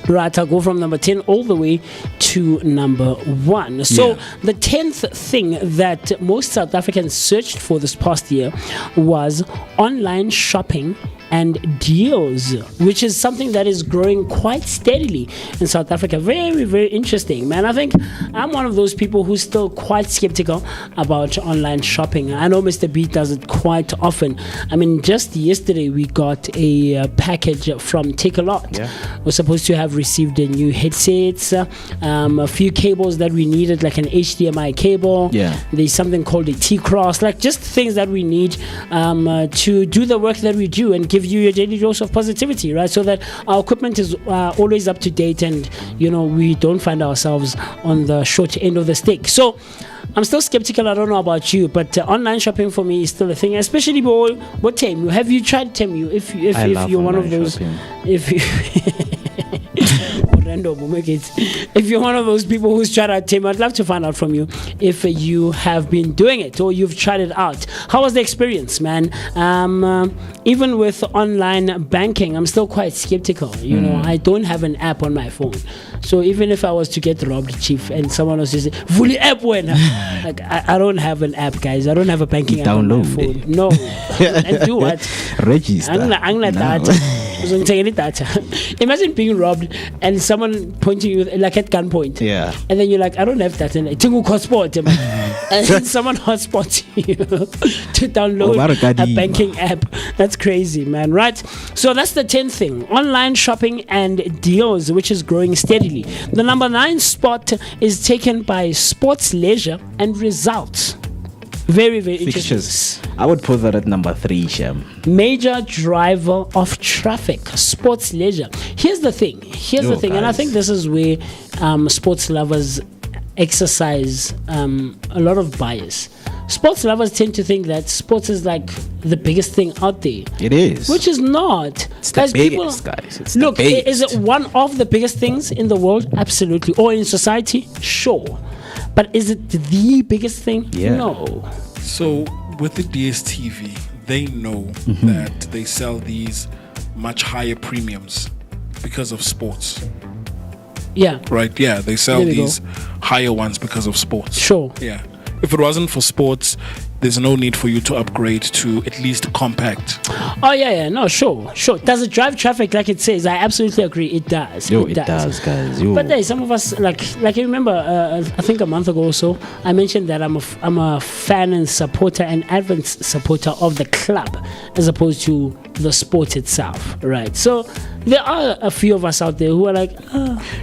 Right, I'll go from number 10 all the way to number 1. So the 10th thing that most South Africans searched for this past year was online shopping and deals, which is something that is growing quite steadily in South Africa. Very, very interesting, man. I think I'm one of those people who's still quite skeptical about online shopping. I know Mr. B does it quite often. I mean, just yesterday we got a package from Takealot. We're supposed to have received a new headsets, a few cables that we needed, like an HDMI cable. There's something called a T-Cross, like just things that we need to do the work that we do and give you your daily dose of positivity, right? So that our equipment is always up to date, and we don't find ourselves on the short end of the stick. So I'm still skeptical. I don't know about you, but online shopping for me is still a thing, especially what Temu. Have you tried Temu? If you're one of those shopping. If you're one of those people who's tried out Temu, I'd love to find out from you if you have been doing it or you've tried it out. How was the experience, man? Even with online banking, I'm still quite skeptical. I don't have an app on my phone. So even if I was to get robbed, Chief, and someone was just saying, "Fully app when," like I don't have an app, guys. I don't have a banking app on my phone. No, and do what? Register. Imagine being robbed and someone pointing you like at gunpoint. And then you're like, I don't have that. And and someone hotspots you to download a banking app. That's crazy, man. Right? So that's the 10th thing. Online shopping and deals, which is growing steadily. The number 9 spot is taken by sports, leisure, and results. Very, very fixtures. I would put that at number 3, Shem. Major driver of traffic, sports, leisure. Here's the thing, and I think this is where sports lovers exercise a lot of bias. Sports lovers tend to think that sports is like the biggest thing out there. It is. Which is not. It's the biggest, guys. It's look, the biggest. Is it one of the biggest things in the world? Absolutely. Or in society? Sure. But is it the biggest thing? No. So with the DSTV, they know that they sell these much higher premiums because of sports. Right? Yeah, they sell these higher ones because of sports. Sure. Yeah. If it wasn't for sports, there's no need for you to upgrade to at least compact. Oh yeah, no, sure. Does it drive traffic like it says? I absolutely agree. It does. It does, guys. But there's some of us like you remember. I think a month ago or so, I mentioned that I'm a fan and supporter and avid supporter of the club as opposed to the sport itself, right? So there are a few of us out there who are like,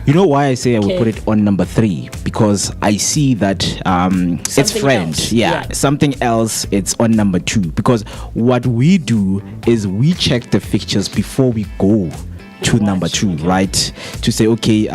you know why I say I would put it on number 3? Because I see that it's friend, something else. It's on number 2 because what we do is we check the fixtures before we go to number 2, right? To say, okay,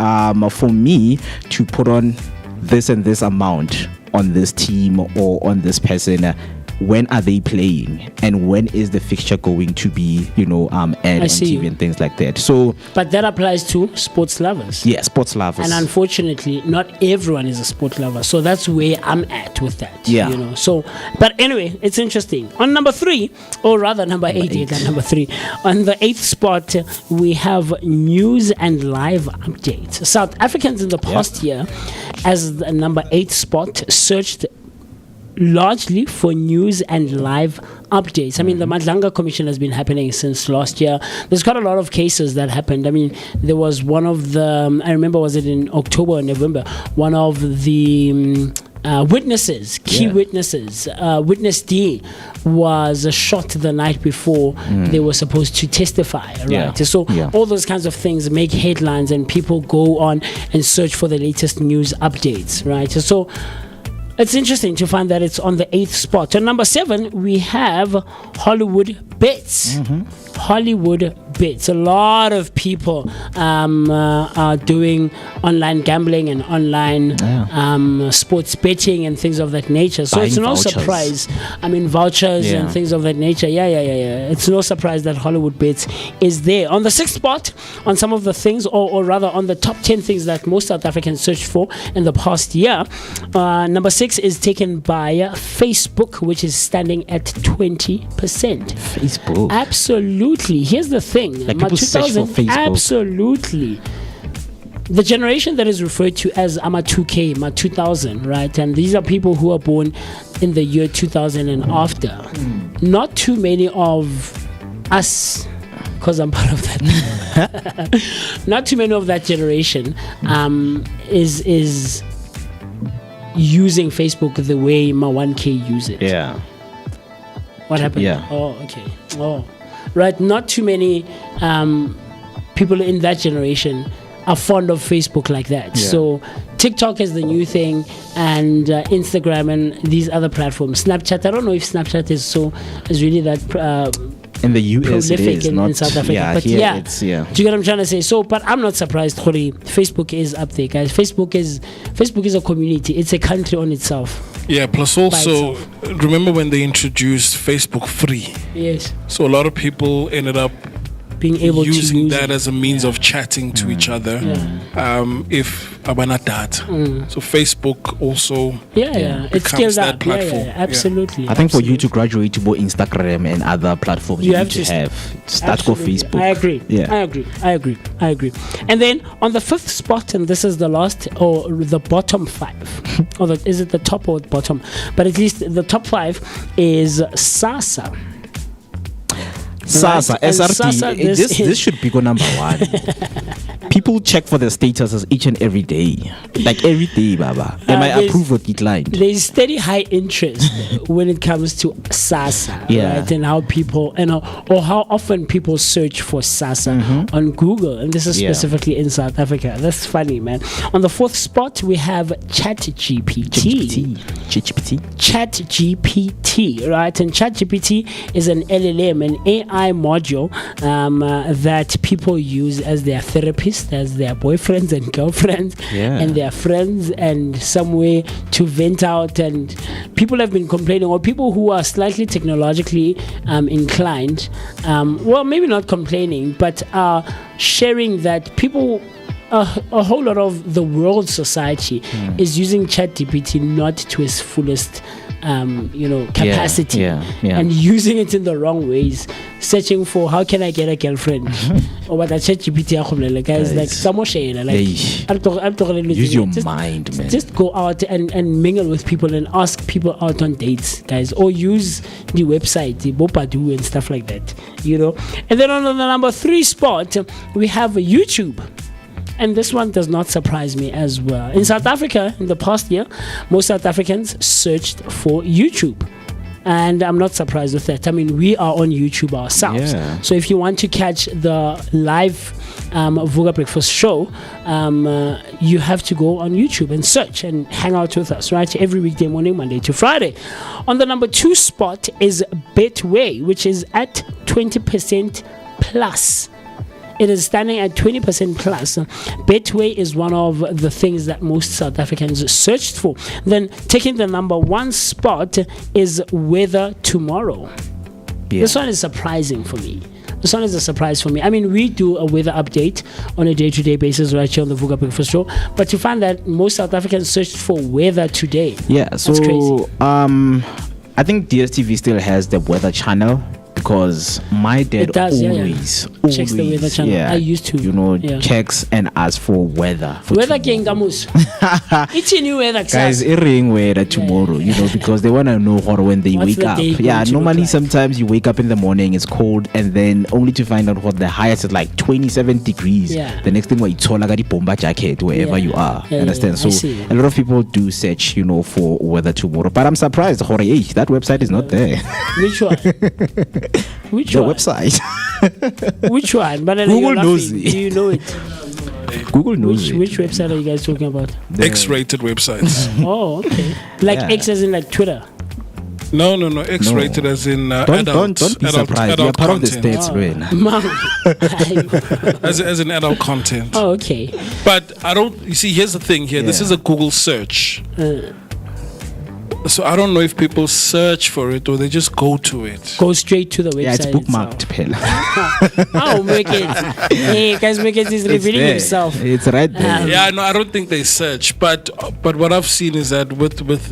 for me to put on this and this amount on this team or on this person, when are they playing and when is the fixture going to be, aired on TV and things like that. So, but that applies to sports lovers. Yeah, sports lovers. And unfortunately, not everyone is a sport lover. So that's where I'm at with that. Yeah. So, but anyway, it's interesting. On number 3, or rather number 8. Number 3. On the 8th spot, we have news and live updates. South Africans in the past year, as the number 8 spot, searched largely for news and live updates. I mean, the Madlanga Commission has been happening since last year. There's quite a lot of cases that happened. I mean, there was one of the, I remember, was it in October or November, one of the witnesses, key witnesses, Witness D was shot the night before they were supposed to testify, right? So all those kinds of things make headlines and people go on and search for the latest news updates, right? So it's interesting to find that it's on the 8th spot. On number 7, we have Hollywood Bets. Hollywood Bets. A lot of people are doing online gambling and online sports betting and things of that nature. So it's no surprise. I mean, vouchers and things of that nature. Yeah. It's no surprise that Hollywood Bets is there. On the 6th spot, on some of the things, or rather on the top 10 things that most South Africans searched for in the past year, number 6 is taken by Facebook, which is standing at 20%. Facebook. Absolutely. Here's the thing. Like people search for Facebook. Absolutely. The generation that is referred to as AMA 2K, AMA 2000, right? And these are people who are born in the year 2000 and after. Not too many of us, because I'm part of that. Not too many of that generation is using Facebook the way my 1K use it. Yeah. What happened? Yeah. Oh, okay. Oh, right. Not too many people in that generation are fond of Facebook like that. Yeah. So TikTok is the new thing, and Instagram and these other platforms. Snapchat, I don't know if Snapchat is really that in the US it is in not South Africa. yeah, But here yeah, it's do you get what I'm trying to say? So, but I'm not surprised, Khori. Facebook is up there, guys. Facebook is a community. It's a country on itself. Yeah, plus also, remember when they introduced Facebook free? Yes. So a lot of people ended up being able using to use that as a means of chatting to each other. If abana that. So Facebook also it becomes scales that up. platform. Absolutely. I think for you to graduate to both Instagram and other platforms, you need to have start go Facebook. I agree. Yeah. I agree. And then on the 5th spot, and this is the last or the bottom 5, or is it the top or the bottom? But at least the top 5 is SASA. SASA, Right? SRT, SASA, this should be go number 1. People check for the statuses each and every day. Like every day, Baba. Am I approved or declined? There's steady high interest when it comes to SASA, right? And how people, or how often people search for SASA on Google. And this is specifically in South Africa. That's funny, man. On the 4th spot, we have ChatGPT. ChatGPT, right? And ChatGPT is an LLM, an AI module that people use as their therapist, as their boyfriends and girlfriends, and their friends, and some way to vent out. And people have been complaining, or people who are slightly technologically inclined, well, maybe not complaining, but sharing that people, a whole lot of the world society is using ChatGPT not to its fullest capacity, and using it in the wrong ways, searching for how can I get a girlfriend, or what a ChatGPT guys, use your mind, man. Just go out and mingle with people and ask people out on dates, guys, or use the website, the Bopadu and stuff like that, And then on the number 3 spot, we have YouTube. And this one does not surprise me as well. In South Africa, in the past year, most South Africans searched for YouTube. And I'm not surprised with that. I mean, we are on YouTube ourselves. So if you want to catch the live Vooka Breakfast show, you have to go on YouTube and search and hang out with us, right? Every weekday morning, Monday to Friday. On the number 2 spot is Betway, which is at 20% plus. it is standing at 20% plus. Betway is one of the things that most South Africans searched for. Then taking the number one spot is Weather Tomorrow. Yeah. This one is surprising for me. This one is a surprise for me. I mean, we do a weather update on a day-to-day basis right here on the Vooka Breakfast Show, but to find that most South Africans searched for weather today. Yeah, so that's crazy. I think DSTV still has the weather channel because my dad always checks the weather channel. Yeah, I used to, checks and asks for weather. Weather king gamus. It's a new weather, guys. It ring weather tomorrow, because they want to know when they What's wake the up. day Yeah, going to normally look like? sometimes you wake up in the morning, it's cold, and then only to find out what the highest is like 27 degrees. Yeah. The next thing you saw like the bomber jacket wherever you are. Understand? I So see. a lot of people do search, for weather tomorrow. But I'm surprised, that website is not there. Which one? Which The one? website. Which one? But Google you're knows laughing. it. Do you know it? Google knows it. Which website are you guys talking about? X-rated websites. Oh, okay. Like Yeah. X as in like Twitter. No. X-rated as in adult. Don't be adult, surprised. adult You're part of the content. states, man. as in adult content. Oh, okay. But I don't. You see, here's the thing. Here, this Yeah. is a Google search. So I don't know if people search for it or they just go to it. Go straight to the website. Yeah, it's bookmarked, pen. Oh, Moeketsi. Hey, guys, Moeketsi is revealing himself. It's right there. Yeah, no, I don't think they search. But what I've seen is that with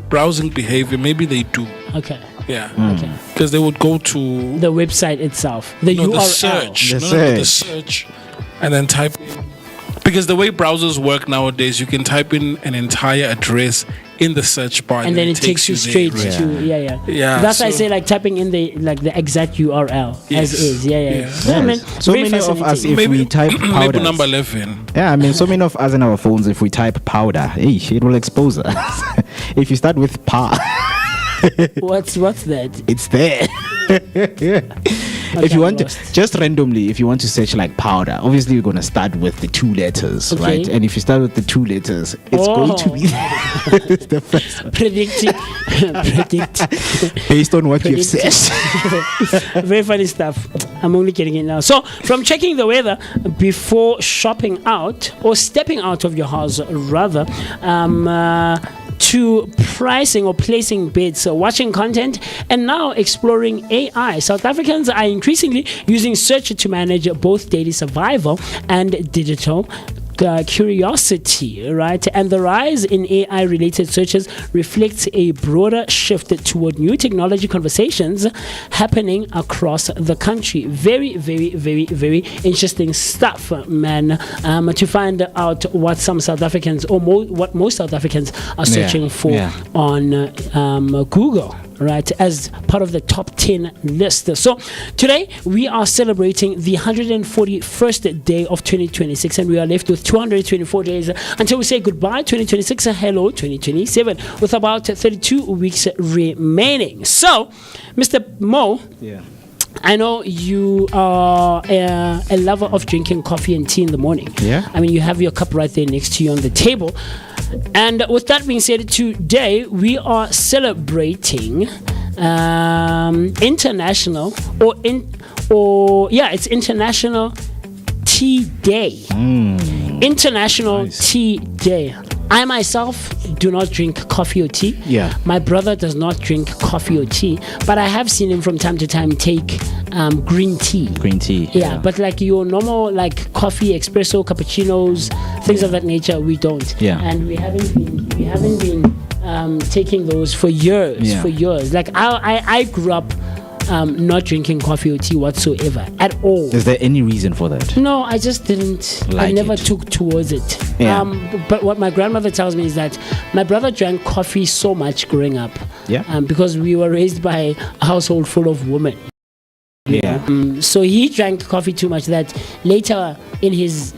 browsing behavior, maybe they do. Okay. Yeah. Okay. Because they would go to The website itself. The no, URL. the search. The The search. And then type in. Because the way browsers work nowadays, you can type in an entire address in the search bar, And then it takes you straight there, right? to Yeah, That's why I so- say like typing in the exact URL Yes. as is. Yeah. Yes. Yeah, man, So very many of us, fascinating. if we type maybe powders, number 11. yeah, I mean, so many of us in our phones, if we type powder, it will expose us. If you start with pa, What's that? it's there. If you want to, just randomly, if you want to search like powder, obviously you're gonna start with the 2 letters, Okay. right? And if you start with the 2 letters, it's going to be the first one. Predict Based on what you've Predict. said. Very funny stuff. I'm only getting it now. So, from checking the weather before shopping out or stepping out of your house, rather, to pricing or placing bids, watching content, and now exploring AI. South Africans are increasingly using search to manage both daily survival and digital curiosity, right? And the rise in AI-related searches reflects a broader shift toward new technology conversations happening across the country. Very, very, very, very interesting stuff, man. To find out what some South Africans or what most South Africans are searching for on Google, right, as part of the top 10 list. So today we are celebrating the 141st day of 2026, and we are left with 224 days until we say goodbye 2026, hello 2027, with about 32 weeks remaining. So, Mr. Mo, I know you are a lover of drinking coffee and tea in the morning. Yeah. I mean, you have your cup right there next to you on the table. And with that being said, today we are celebrating International it's International Tea Day. International Tea Day. I myself do not drink coffee or tea. Yeah. My brother does not drink coffee or tea, but I have seen him from time to time take green tea. Green tea. Yeah, but like your normal like coffee, espresso, cappuccinos, things of that nature, we don't. Yeah. And we haven't been taking those for years. Yeah. For years. Like I grew up not drinking coffee or tea whatsoever at all. Is there any reason for that? No, I just didn't. I Like never it. took towards it. Yeah. But what my grandmother tells me is that my brother drank coffee so much growing up. Yeah. Because we were raised by a household full of women. Yeah. So he drank coffee too much that later in his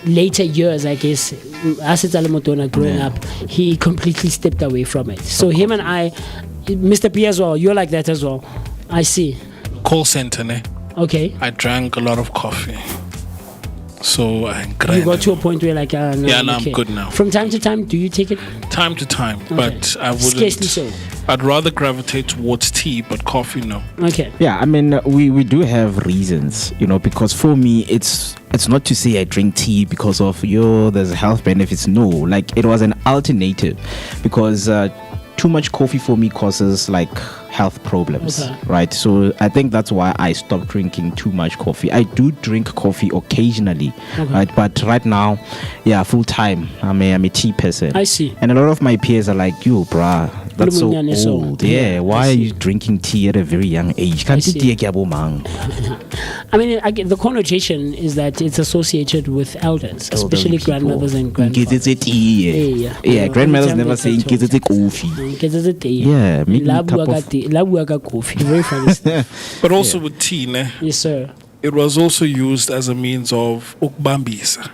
later years, I guess, as it's Alamotona growing up, he completely stepped away from it. So him and I, Mr. P as well, you're like that as well. I see. Call center, ne? Okay. I drank a lot of coffee. So you got to a point where like, no, yeah, no, okay. I'm good now. From time to time, do you take it? Time to time, but I wouldn't. Scarcely so. I'd rather gravitate towards tea, but coffee, no. Okay. Yeah, I mean, we do have reasons, because for me, it's not to say I drink tea because of there's health benefits. No, like it was an alternative because too much coffee for me causes like health problems, right? So I think that's why I stopped drinking too much coffee. I do drink coffee occasionally, right? But right now, full time, I'm a tea person. I see. And a lot of my peers are like, "You, bruh, that's so old. Yeah, why are you drinking tea at a very young age? Can't you tea I mean, the connotation is that it's associated with elders, especially grandmothers and grandfathers. Yeah, grandmothers never say coffee. Yeah, maybe a cup of coffee. Very funny. But also with tea, ne? Yes, sir. It was also used as a means of ukbambisa.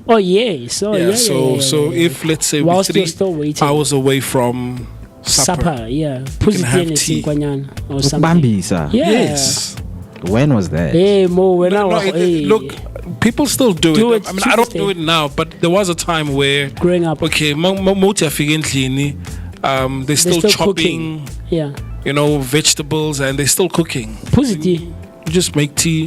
Oh yes, So if let's say whilst we're you're still waiting, hours away from supper, yeah, you can have tea. Or something. Yes. When was that? Hey, Mo, when look, people still do it. I mean, I don't do it now, but there was a time where growing up. Okay, they're still chopping. Cooking. Yeah. Vegetables, and they're still cooking. You just make tea,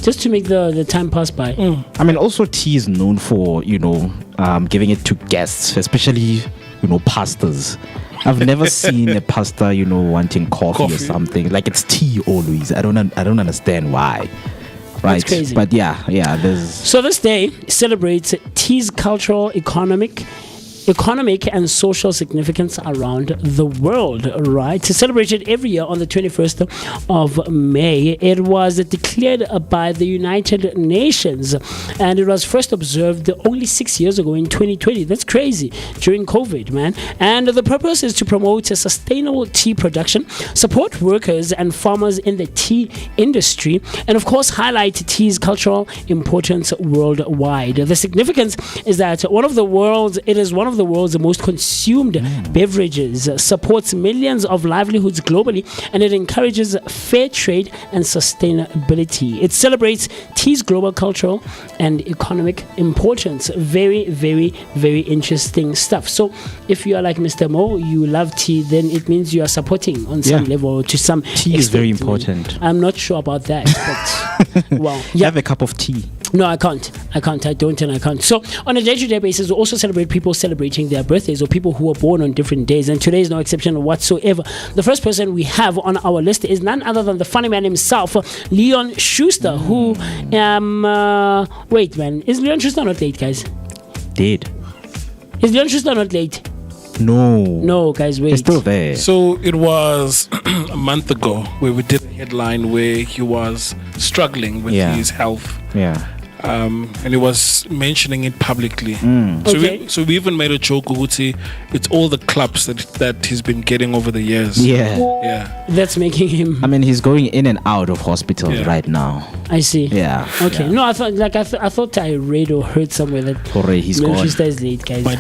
just to make the time pass by. I mean, also tea is known for giving it to guests, especially pastors. I've never seen a pastor wanting coffee or something. Like it's tea always. I don't understand why. Right. That's crazy. But yeah. So this day celebrates tea's cultural, economic and social significance around the world, right? To celebrate it every year on the 21st of May. It was declared by the United Nations, and it was first observed only 6 years ago in 2020. That's crazy, during COVID, man. And the purpose is to promote a sustainable tea production, support workers and farmers in the tea industry, and of course highlight tea's cultural importance worldwide. The significance is that it is one of the world's most consumed beverages, supports millions of livelihoods globally, and it encourages fair trade and sustainability. It celebrates tea's global cultural and economic importance. Very, very, very interesting stuff. So if you are like Mr. Mo, you love tea, then it means you are supporting on some level to some tea is very important. I'm not sure about that, but well, have a cup of tea. No, I can't. I don't, and I can't. So on a day-to-day basis, we also celebrate people celebrating their birthdays or people who were born on different days, and today is no exception whatsoever. The first person we have on our list is none other than the funny man himself, Leon Schuster, who wait, man, is Leon Schuster not late, guys? Dead. Is Leon Schuster not late? No, guys, wait. He's still there. So it was a month ago where we did a headline where he was struggling with his health. Yeah. And he was mentioning it publicly. So we even made a joke, Uguti, it's all the clubs that he's been getting over the years. Yeah. That's making him. I mean, he's going in and out of hospitals right now. I see. Yeah. Okay. No, I thought I read or heard somewhere that he's gone. Manchester is late, guys. My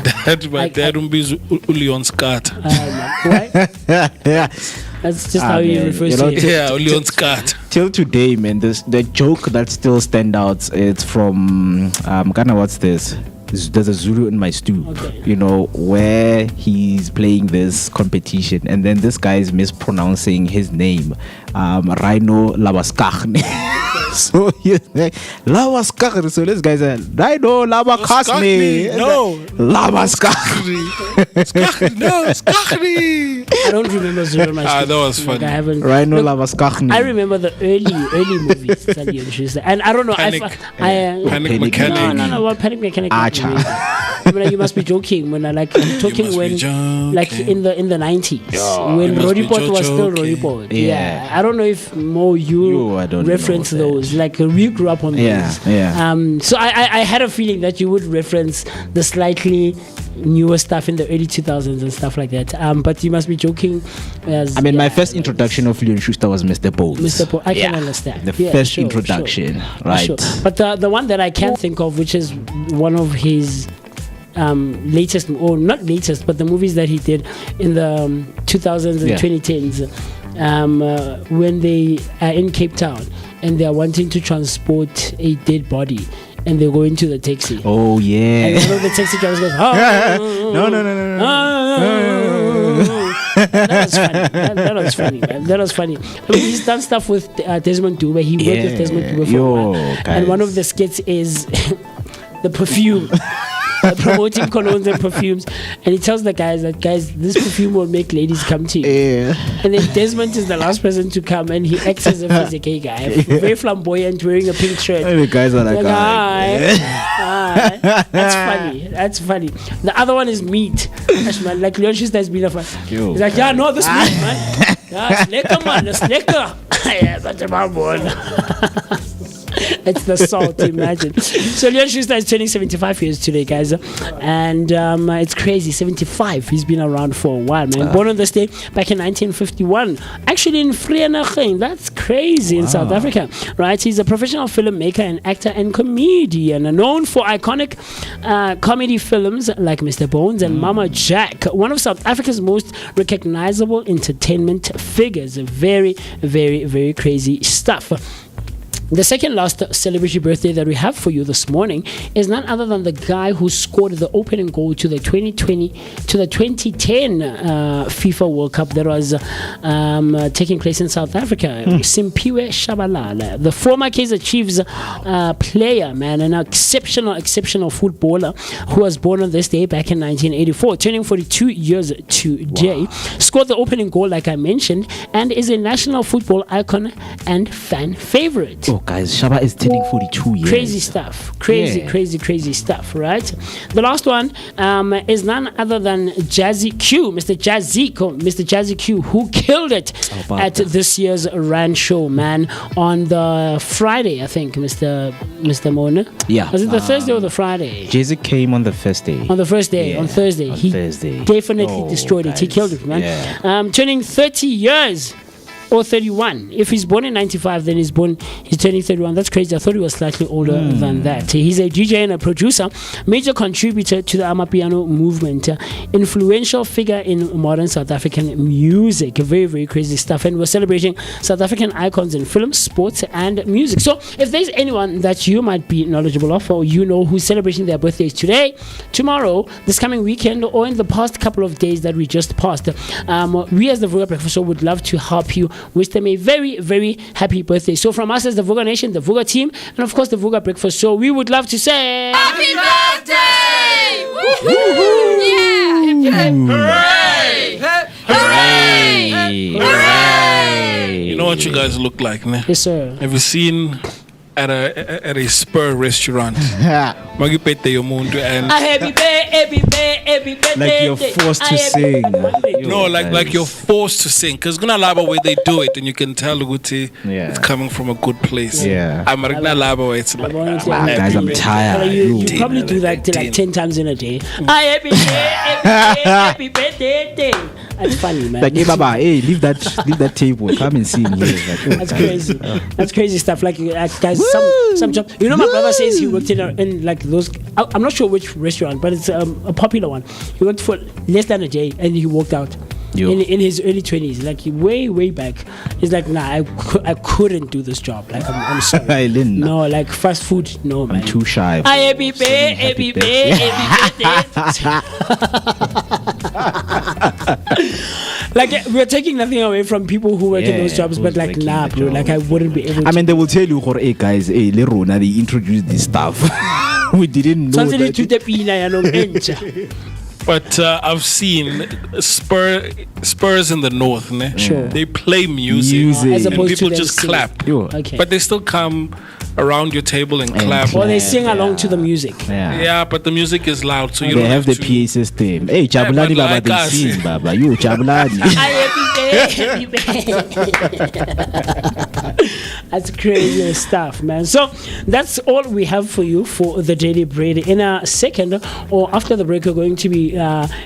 dad is Leon's cat. Why? Yeah. That's just how he refers to it. Yeah, Leon's cat. Till today, man, the joke that still stands out, it's from what's this? There's a Zulu in my stew, where he's playing this competition, and then this guy is mispronouncing his name, Rhino Labaskachne. So he's like, Labaskachne. So this guy said, Rhino Labaskachne. No, Labaskachne. No, Skachne. I don't remember Zulu in my stew. That was funny. I haven't. Rhino Labaskachne. I remember the early movies that you introduced, and I don't know. Panic Mechanic. No. What Panic Mechanic? I mean, you must be joking when I'm talking when like in the 90s when Rodipot was still Rodipot. Yeah. I don't know if Mo you reference those. Like we grew up on those. Yeah. So I had a feeling that you would reference the slightly newer stuff in the early 2000s and stuff like that. But you must be joking. My first introduction of Leon Schuster was Mr. Bowles. Mr. Bowles, I can understand. The first introduction, right? Sure. But the one that I can think of, which is one of his latest, or not latest, but the movies that he did in the 2000s and 2010s, when they are in Cape Town and they are wanting to transport a dead body, and they go into the taxi. Oh yeah. And one of the taxi drivers goes, no. That was funny. That was funny, man. That was funny. I mean, he's done stuff with Desmond Dube. He worked with Desmond Dube for a while. And one of the skits is the perfume. Promoting colognes and perfumes, and he tells the guys that, guys, this perfume will make ladies come to you. And then Desmond is the last person to come, and he acts as if he's a gay guy, very flamboyant, wearing a pink shirt. And the guys are like, hi. That's funny. That's funny. The other one is meat. Man, like Leon Schuster has been a fan. He's like, yeah, no, this meat, man. Yeah, it's lekker, man. It's lekker. Yeah, that's a bad one. It's the salt, imagine. So Leon Schuster is turning 75 years today, guys, and it's crazy. 75. He's been around for a while, man. Born on this day back in 1951, actually in Vereeniging. That's crazy. In South Africa, right? He's a professional filmmaker and actor and comedian, known for iconic comedy films like Mr. Bones and Mama Jack. One of South Africa's most recognizable entertainment figures. Very, very, very crazy stuff. The second last celebrity birthday that we have for you this morning is none other than the guy who scored the opening goal to the 2010 FIFA World Cup that was taking place in South Africa. Simpiwe Shabalala, the former Kaizer Chiefs player, man, an exceptional footballer who was born on this day back in 1984, turning 42 years today. Scored the opening goal, like I mentioned, and is a national football icon and fan favorite. Oh, guys, Shaba is turning 42 years. Crazy stuff. Crazy stuff, right? The last one is none other than Jazzy Q, Mr. Jazzy Q, who killed it at this year's Rand show, man, on the Friday, I think, Mr. Mona. Yeah. Was it the Thursday or the Friday? Jazzy came on the first day. On the first day, on Thursday. He definitely destroyed it. He killed it, man. Yeah. Turning 30 years. Or 31. If he's born in 95, then he's turning 31. That's crazy. I thought he was slightly older than that. He's a DJ and a producer, major contributor to the Amapiano movement, influential figure in modern South African music. Very, very crazy stuff. And we're celebrating South African icons in film, sports, and music. So if there's anyone that you might be knowledgeable of, or you know who's celebrating their birthdays today, tomorrow, this coming weekend, or in the past couple of days that we just passed, we as the Vooka Breakfast Show would love to help you. Wish them a very, very happy birthday. So from us as the Vooka Nation, the Vooka team, and of course the Vooka Breakfast Show, we would love to say happy birthday! Woo-hoo! Yeah! Hooray! Hooray! Hooray! You know what you guys look like, ne? Yes, sir. Have you seen at a Spur restaurant? Magipete your mundo and happy birthday, like you're forced to sing. No, like you're forced to sing, because gonna laba where they do it and you can tell it's coming from a good place. I'm gonna laba where it's like guys, I'm tired. You probably do that like 10 times in a day. Happy birthday. That's funny, man. Like, hey, Baba, hey, leave that table. Come and sing here. Like, that's crazy. That's crazy stuff. Like guys, some job. You know, my brother says he worked in like those. I'm not sure which restaurant, but it's a popular one. He worked for less than a day and he walked out. In his early 20s, like way back. He's like, nah, I couldn't do this job. Like, I'm sorry. No, like fast food, no, man. I'm too shy. Happy birthday. Like, we're taking nothing away from people who work in those jobs, but like, nah, bro, like I wouldn't be able to. I mean, they will tell you, hey guys, hey, Lerona, they introduced this stuff. We didn't know that. But I've seen Spurs in the north, ne? Sure. They play music as and opposed people to just clap. Okay. But they still come around your table and clap. Or they sing along to the music. Yeah, but the music is loud, so you they don't have the PA system. Hey, Jabulani Baba, like they sing, Baba. You, Jabulani. Happy birthday. That's crazy stuff, man. So that's all we have for you for the Daily Bread. In a second, or after the break, we're going to be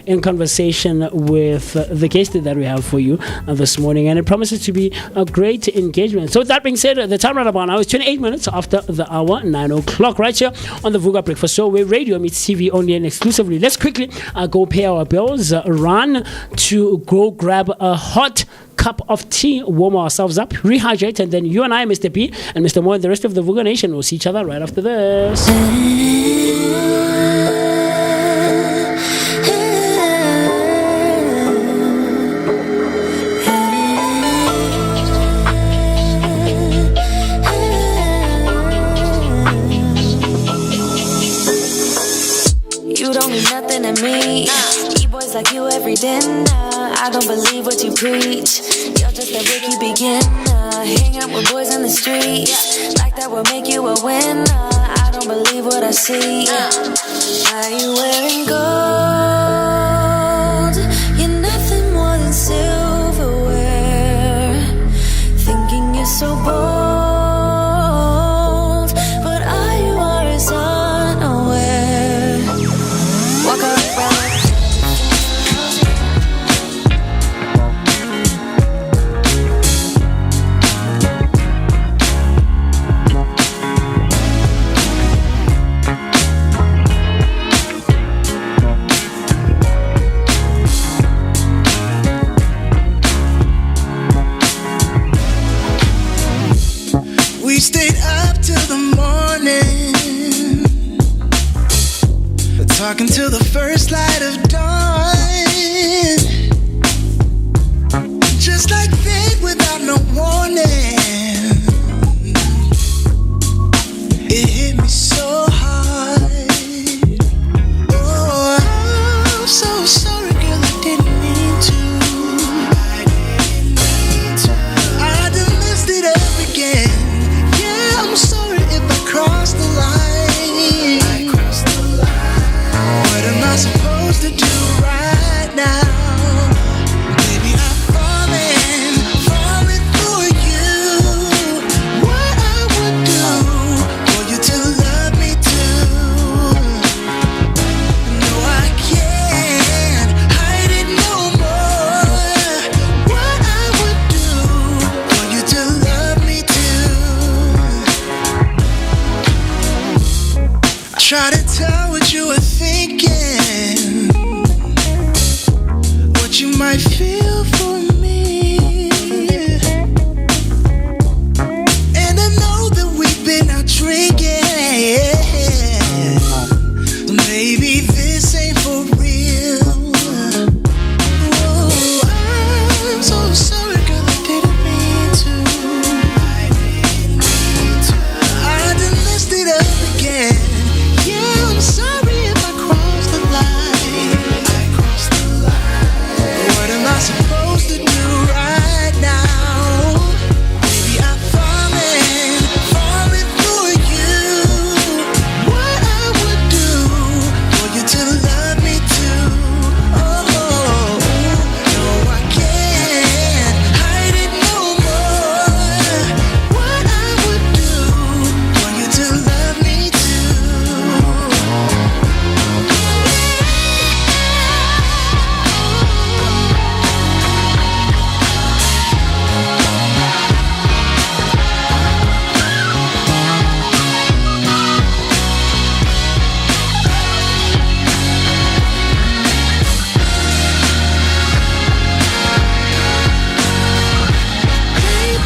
in conversation with the guest that we have for you this morning, and it promises to be a great engagement. So with that being said, the time right about now is 28 minutes after the hour, 9 o'clock, right here on the Vooka Breakfast Show, where radio meets TV only and exclusively. Let's quickly go pay our bills, run to go grab a hot cup cup of tea, warm ourselves up, rehydrate, and then you and I, Mr. P, and Mr. Mo, and the rest of the Vooka Nation will see each other right after this. You don't mean nothing to me. E-boys like you every dinner. I don't believe what you preach. You're just a rookie beginner. Hang out with boys in the streets. Like that will make you a winner. I don't believe what I see. Are you wearing gold? You're nothing more than silverware. Thinking you're so bold, but all you are is unaware. Walk around. We stayed up till the morning, talking till the first light of dawn. Just like fate without no warning. It hit me so hard. Oh, I'm so sorry, girl, I didn't mean to. I done messed it up again. I'm sorry if I crossed the line. What am I supposed to do right now? Baby, I'm falling for you. What I would do for you to love me too. No, I can't hide it no more. What I would do for you to love me too. Try to tell what you were thinking, what you might feel for me. And I know that we've been out drinking. Maybe this ain't for real. Oh, I'm so sorry, girl, I didn't mean to. I done messed it up again. Yeah, I'm sorry if I crossed the line. What am I supposed to do right now? Baby, I'm falling for you. What I would do for you to love me too. Oh, no, I can't hide it no more. What I would do for you to love me too.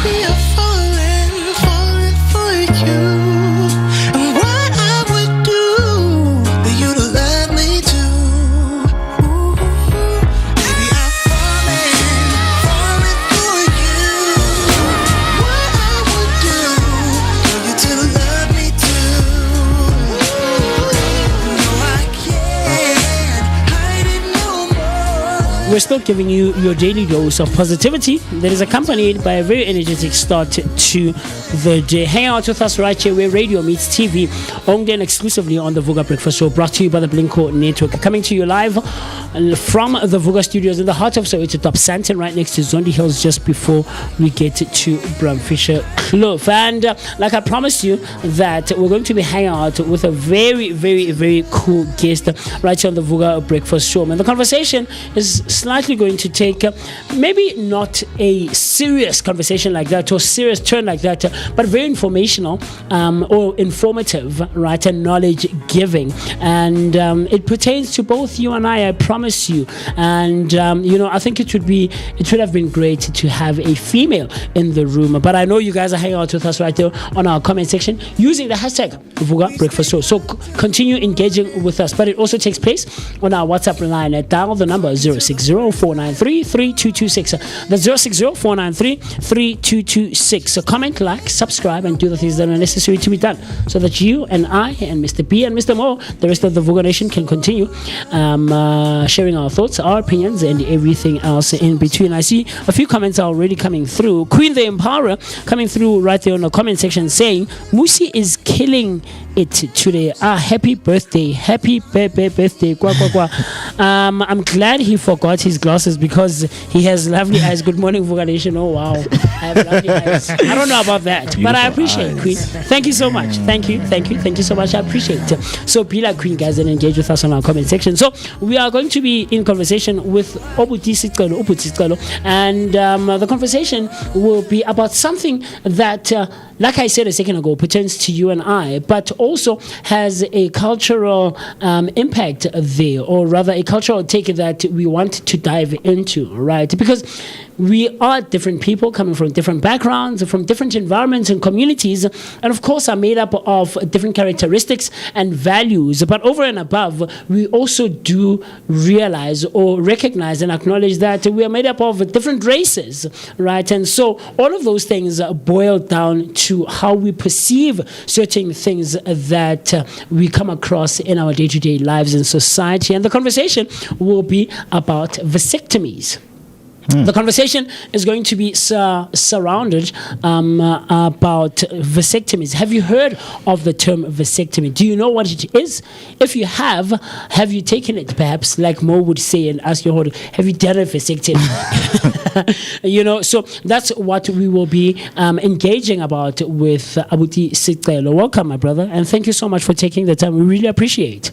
Baby, I'm falling for you. And what I would do for you to love me too. Ooh, baby, I'm falling for you. What I would do for you to love me too. No, I can't hide it no more. We're still giving you your daily dose of positivity that is accompanied by a very energetic start to the day. Hang out with us right here where radio meets TV, owned and exclusively on the Vooka Breakfast Show, brought to you by the Blinko Network. Coming to you live from the Vooka Studios in the heart of Soweto, Top Santon, right next to Zondi Hills, just before we get to Bramfisher Kloof. And like I promised you, that we're going to be hanging out with a very, very, very cool guest right here on the Vooka Breakfast Show. And the conversation is slightly going to take maybe not a serious conversation like that or serious turn like that, but very informational or informative, right, and knowledge giving. And it pertains to both you and I promise you. And I think it would have been great to have a female in the room. But I know you guys are hanging out with us right there on our comment section using the hashtag Vooka Breakfast Show. So continue engaging with us. But it also takes place on our WhatsApp line. Dial the number 060-493-3226. That's 060-493-3226. So comment, like, subscribe, and do the things that are necessary to be done so that you and I and Mr. B and Mr. Mo, the rest of the Vooka Nation, can continue sharing our thoughts, our opinions, and everything else in between. I see a few comments are already coming through. Queen the Empowerer coming through right there on the comment section saying, MooCee is killing it today. Happy birthday. Happy birthday. Kwa, kwa, kwa. I'm glad he forgot his glasses because he has lovely eyes. Good morning, Vooka Nation. Oh, wow. I have lovely eyes. I don't know about that, beautiful, but I appreciate it, Queen. Thank you so much. Thank you so much. I appreciate it. So be like Queen, guys, and engage with us on our comment section. So we are going to be in conversation with Obuti Sicelo, and the conversation will be about something that like I said a second ago, pertains to you and I, but also has a cultural impact there, or rather a cultural take that we want to dive into, right? Because we are different people coming from different backgrounds, from different environments and communities, and of course are made up of different characteristics and values. But over and above, we also do realize or recognize and acknowledge that we are made up of different races, right? And so all of those things boil down to how we perceive certain things that we come across in our day-to-day lives in society. And the conversation will be about vasectomies. The conversation is going to be surrounded about vasectomies. Have you heard of the term vasectomy? Do you know what it is? If you have you taken it? Perhaps, like Mo would say and ask your hold, have you done a vasectomy? So that's what we will be engaging about with Abuti Sicelo. Welcome, my brother, and thank you so much for taking the time. We really appreciate it.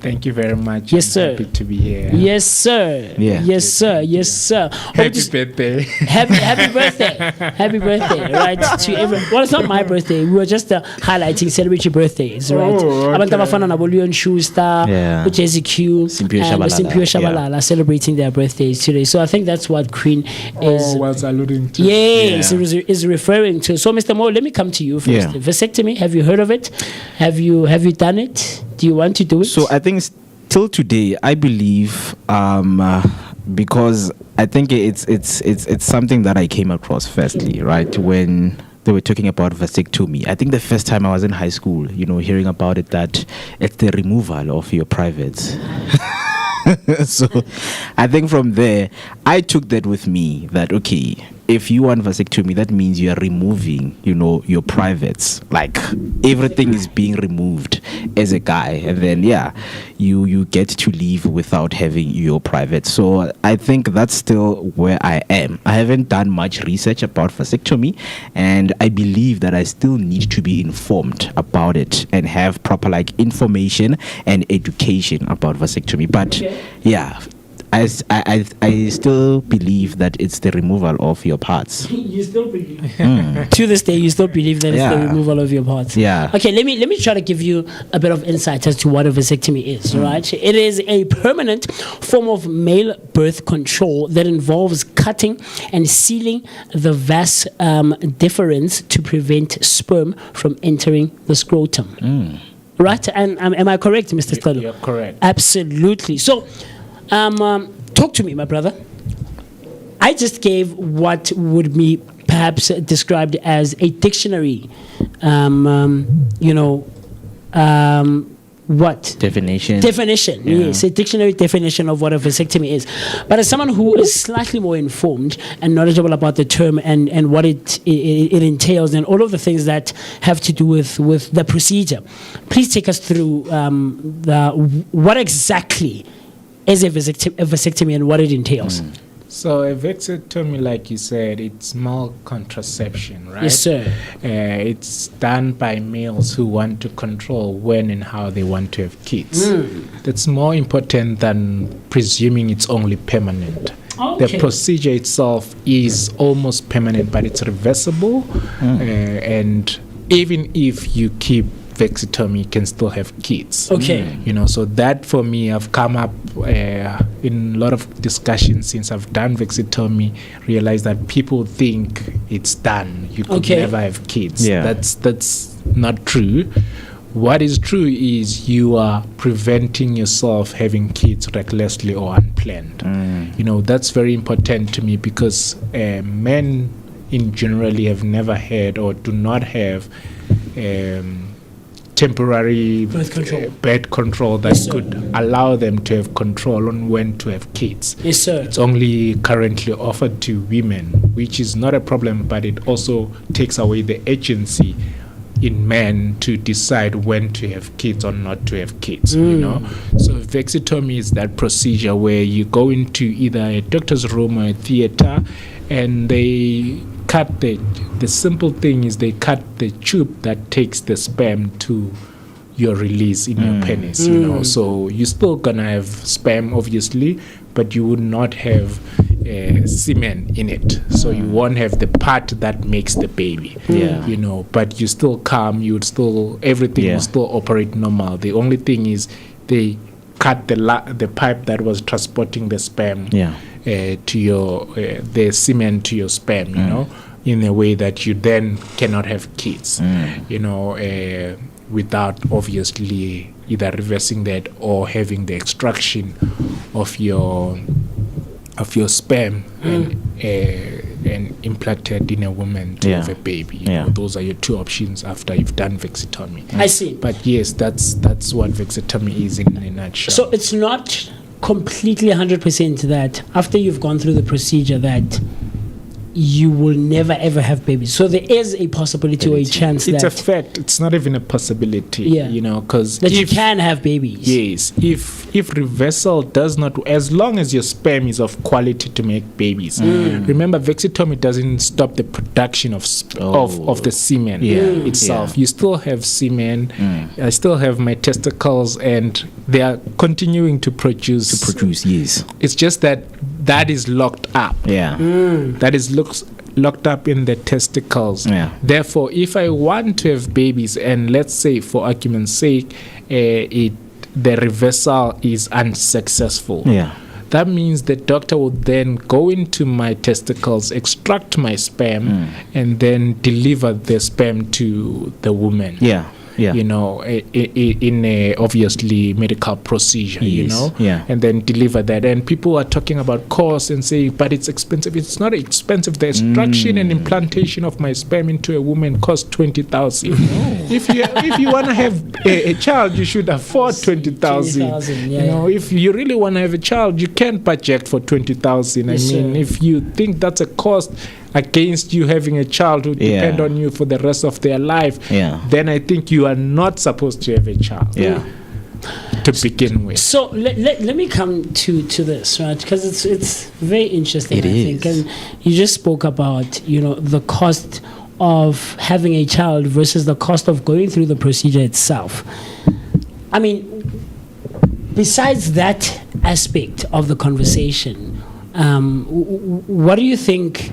Thank you very much. Yes, sir. Happy to be here. Yes, sir. Yeah. Yes, sir. Yes, sir. Happy birthday. Happy birthday. Happy birthday, right? To everyone. Well, it's not my birthday. We were just highlighting celebrity birthdays, right? Abantu abafana nabo Leon Schuster, Jesse Q, and Simphiwe Shabalala celebrating their birthdays today. So I think that's what Queen is alluding to. Yes, is referring to. So, Mr. Mo, let me come to you first. Yeah. Vasectomy, have you heard of it? Have you done it? Do you want to do it? So I think till today, I believe, because I think it's something that I came across firstly, right, when they were talking about vasectomy. I think the first time I was in high school, hearing about it, that it's the removal of your privates. So I think from there, I took that with me, that, okay, if you want vasectomy, that means you are removing, your privates. Like, everything is being removed as a guy. And then, you get to leave without having your privates. So I think that's still where I am. I haven't done much research about vasectomy, and I believe that I still need to be informed about it and have proper, information and education about vasectomy. But, I still believe that it's the removal of your parts. You still believe? To this day, you still believe that it's the removal of your parts? Yeah. Okay, let me try to give you a bit of insight as to what a vasectomy is, right? It is a permanent form of male birth control that involves cutting and sealing the vas deferens to prevent sperm from entering the scrotum. Right? And am I correct, Mr. Stolo? You're correct. Absolutely. So, talk to me, my brother. I just gave what would be perhaps described as a dictionary, what? Definition. Yes, a dictionary definition of what a vasectomy is. But as someone who is slightly more informed and knowledgeable about the term and what it entails and all of the things that have to do with the procedure, please take us through what exactly is a vasectomy and what it entails. So a vasectomy, like you said, it's more contraception, right? Yes, sir. It's done by males who want to control when and how they want to have kids. That's more important than presuming it's only permanent. Okay. The procedure itself is almost permanent, but it's reversible. And even if you keep vasectomy, you can still have kids. Okay. You know, so that for me, I've come up in a lot of discussions since I've done vasectomy, realized that people think it's done. You could never have kids. Yeah. That's not true. What is true is you are preventing yourself having kids recklessly or unplanned. You know, that's very important to me because men in generally have never had or do not have temporary birth control that could allow them to have control on when to have kids. Yes, sir. It's only currently offered to women, which is not a problem, but it also takes away the agency in men to decide when to have kids or not to have kids, you know. So vasectomy is that procedure where you go into either a doctor's room or a theater and they cut the simple thing is they cut the tube that takes the sperm to your release in your penis, you know. So you're still gonna have sperm obviously, but you would not have semen in it, so you won't have the part that makes the baby, you know, but you still come, you would still, everything will still operate normal. The only thing is they cut the pipe that was transporting the sperm to your the semen to your sperm, you know, in a way that you then cannot have kids, you know, without obviously either reversing that or having the extraction of your sperm and implanted in a woman to have a baby. You know, those are your two options after you've done vasectomy. I see. But yes, that's what vasectomy is in a nutshell. So it's not completely 100% that after you've gone through the procedure that you will never ever have babies. So there is a possibility or a chance it's that a fact. It's not even a possibility. You know, because that you can have babies. Yes, if reversal does not, as long as your sperm is of quality to make babies. Remember, vasectomy doesn't stop the production of the semen itself. You still have semen. I still have my testicles, and they are continuing to produce. Yes. It's just that is locked up. That is locked up in the testicles. Therefore, if I want to have babies, and let's say for argument's sake, the reversal is unsuccessful. That means the doctor will then go into my testicles, extract my sperm, and then deliver the sperm to the woman. You know, in a obviously medical procedure, you know, and then deliver that. And people are talking about cost and say, but it's expensive. It's not expensive. The extraction and implantation of my sperm into a woman costs 20,000. If you want to have a child, you should afford 20,000. You know, if you really want to have a child, you can't budget for 20,000. I mean, if you think that's a cost against you having a child who depend on you for the rest of their life, then I think you are not supposed to have a child to begin with. So let me come to this, right? Because it's very interesting. I think, and you just spoke about, you know, the cost of having a child versus the cost of going through the procedure itself. I mean, besides that aspect of the conversation, what do you think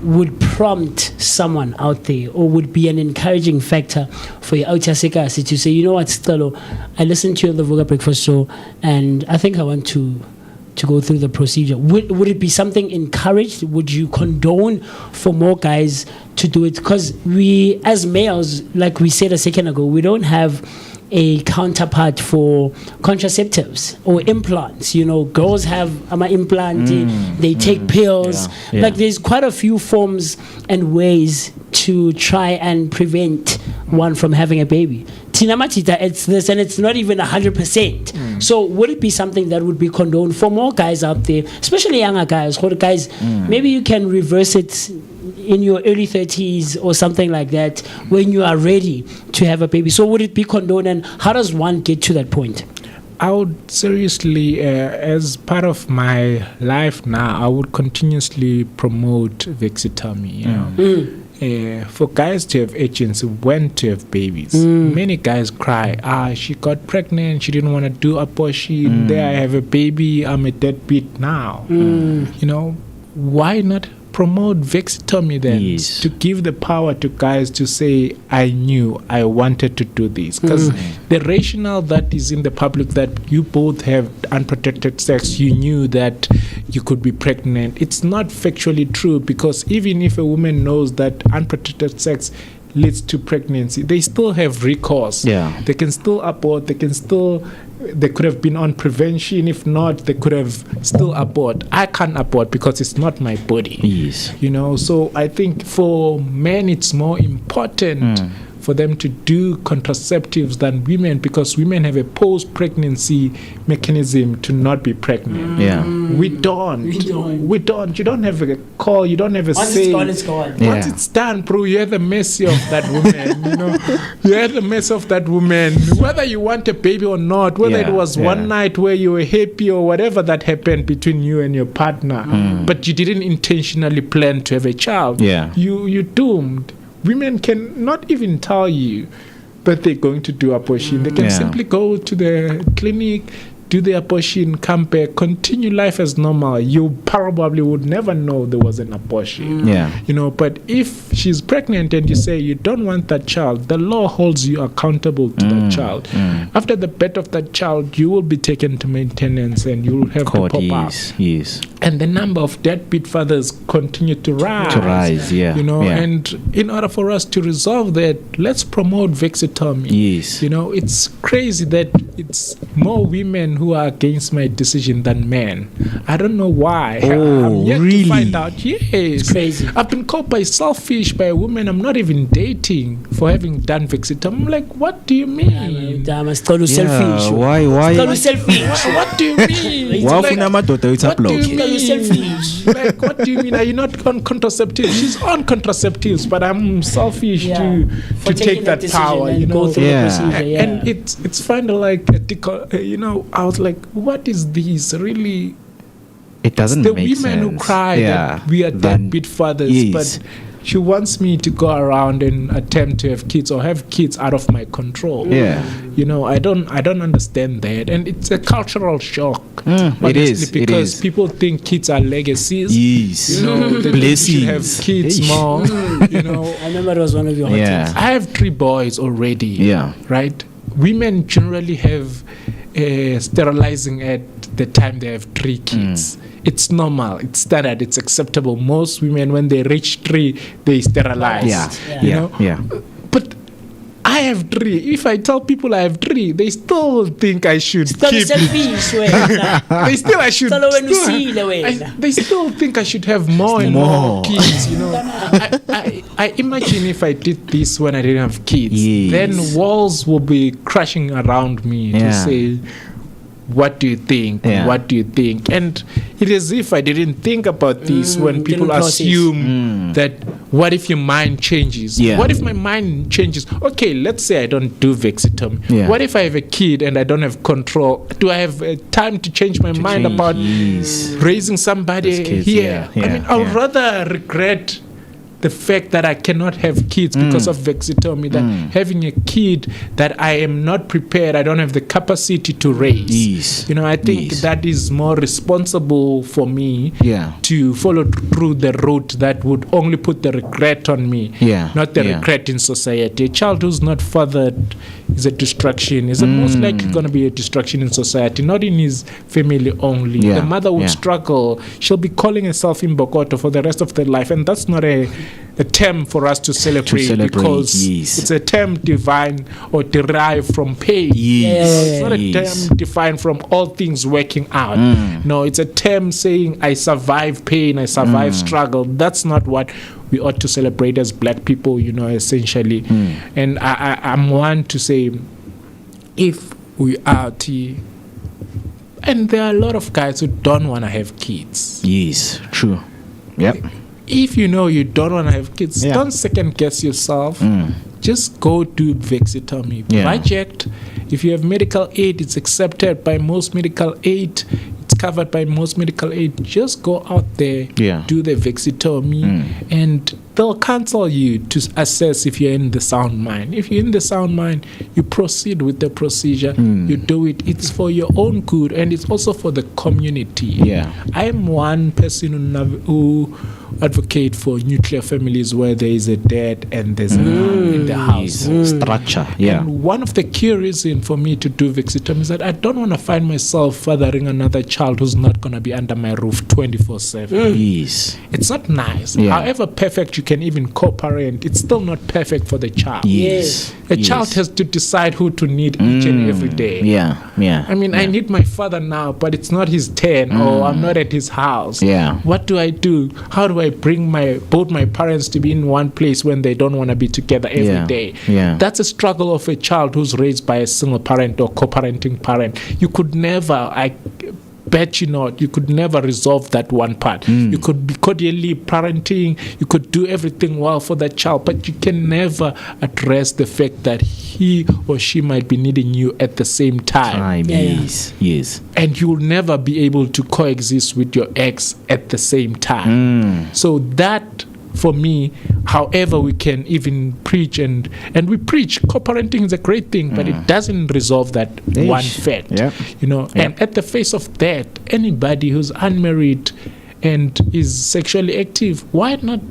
would prompt someone out there, or would be an encouraging factor for your Autiasekasi to say, you know what, Stelo, I listened to you on the Vooka Breakfast Show, and I think I want to go through the procedure? Would it be something encouraged? Would you condone for more guys to do it? Because we, as males, like we said a second ago, we don't have a counterpart for contraceptives or implants. You know, girls have an implant, they take pills. Like there's quite a few forms and ways to try and prevent one from having a baby. Tinamatita, it's this, and it's not even 100%. So would it be something that would be condoned for more guys out there, especially younger guys? Maybe you can reverse it in your early 30s or something like that when you are ready to have a baby. So would it be condoned, and how does one get to that point? I would seriously, as part of my life now, I would continuously promote vasectomy. For guys to have agency when to have babies. Many guys cry, she got pregnant, she didn't want to do abortion, there I have a baby, I'm a deadbeat now. Why not promote vasectomy then? Yes. To give the power to guys to say, I knew I wanted to do this. Because the rationale that is in the public that you both have unprotected sex, you knew that you could be pregnant, it's not factually true, because even if a woman knows that unprotected sex leads to pregnancy, they still have recourse. Yeah. They can still abort, they could have been on prevention. If not, they could have still abort. I can't abort because it's not my body. Yes. So I think for men it's more important for them to do contraceptives than women, because women have a post-pregnancy mechanism to not be pregnant. We don't. You don't have a call. You don't have a say. Once it's gone, it's gone. Once it's done, bro, you're at the mercy of that woman. You're at the mercy of that woman. Whether you want a baby or not, whether it was one night where you were happy or whatever that happened between you and your partner, but you didn't intentionally plan to have a child. You're doomed. Women can not even tell you that they're going to do abortion. They can simply go to the clinic, do the abortion, come back, continue life as normal. You probably would never know there was an abortion. But if she's pregnant and you say you don't want that child, the law holds you accountable to that child. After the birth of that child, you will be taken to maintenance and you will have to pop up. And the number of deadbeat fathers continue to rise. And in order for us to resolve that, let's promote vasectomy. It's crazy that it's more women who are against my decision than men. I don't know why. I'm yet to find out. Yes. It's crazy. I've been called by selfish by a woman I'm not even dating for having done vasectomy. I'm like, what do you mean? Selfish. Why? Selfish. What do you mean? What do you mean? Are you not on contraceptives? She's on contraceptives, but I'm selfish to take that power. Go through the procedure, and it's kind of like I was like, what is this really? It doesn't the make sense. The women who cry that we are deadbeat fathers, but she wants me to go around and attempt to have kids or have kids out of my control. I don't understand that, and it's a cultural shock. It is because people think kids are legacies. They should have kids more. I remember it was one of your hot takes. I have 3 boys already. Right. Women generally have sterilizing at the time they have 3 kids. It's normal, it's standard, it's acceptable. Most women, when they reach 3, they sterilize. But I have 3. If I tell people I have 3, they still think I should keep it. They still think I should have more and more kids. I imagine if I did this when I didn't have kids, then walls will be crashing around me to say, what do you think? What do you think? And it is as if I didn't think about this when people assume that what if your mind changes? What if my mind changes? Okay, let's say I don't do vasectomy. What if I have a kid and I don't have control? Do I have time to change my mind about raising somebody here? I mean, I would rather regret the fact that I cannot have kids because of vasectomy than having a kid that I am not prepared, I don't have the capacity to raise. I think that is more responsible for me to follow through the route that would only put the regret on me, not the regret in society. A child who's not fathered is a distraction, is most likely going to be a distraction in society, not in his family only. The mother would struggle. She'll be calling herself in Bokoto for the rest of their life, and that's not a term for us to celebrate because it's a term derived from pain. It's not a term defined from all things working out. No, it's a term saying I survive pain, I survive struggle. That's not what we ought to celebrate as black people, essentially. And I'm one to say, if we are and there are a lot of guys who don't want to have kids. Yes, true. Yep. If you know you don't want to have kids, don't second guess yourself. Just go do vasectomy project If you have medical aid, it's accepted by most medical aid. It's covered by most medical aid. Just go out there, do the vasectomy, and they'll counsel you to assess if you're in the sound mind. If you're in the sound mind, you proceed with the procedure. You do it. It's for your own good, and it's also for the community. I'm one person who advocate for nuclear families where there is a dad and there's a mom in the house. Structure. And one of the key reasons for me to do vasectomy is that I don't want to find myself fathering another child who's not going to be under my roof 24/7. Yes. It's not nice. However perfect you can even co-parent, it's still not perfect for the child. A child has to decide who to need each and every day. I mean, I need my father now, but it's not his turn, or I'm not at his house. What do I do? How do I bring both my parents to be in one place when they don't want to be together every day? That's a struggle of a child who's raised by a single parent or co-parenting parent. You could never, I bet you not, you could never resolve that one part. You could be cordially parenting, you could do everything well for that child, but you can never address the fact that he or she might be needing you at the same time. Yes. And you'll never be able to coexist with your ex at the same time. So that, for me, however we can even preach, and we preach co-parenting is a great thing, but it doesn't resolve that one fact. And at the face of that, anybody who's unmarried and is sexually active, why not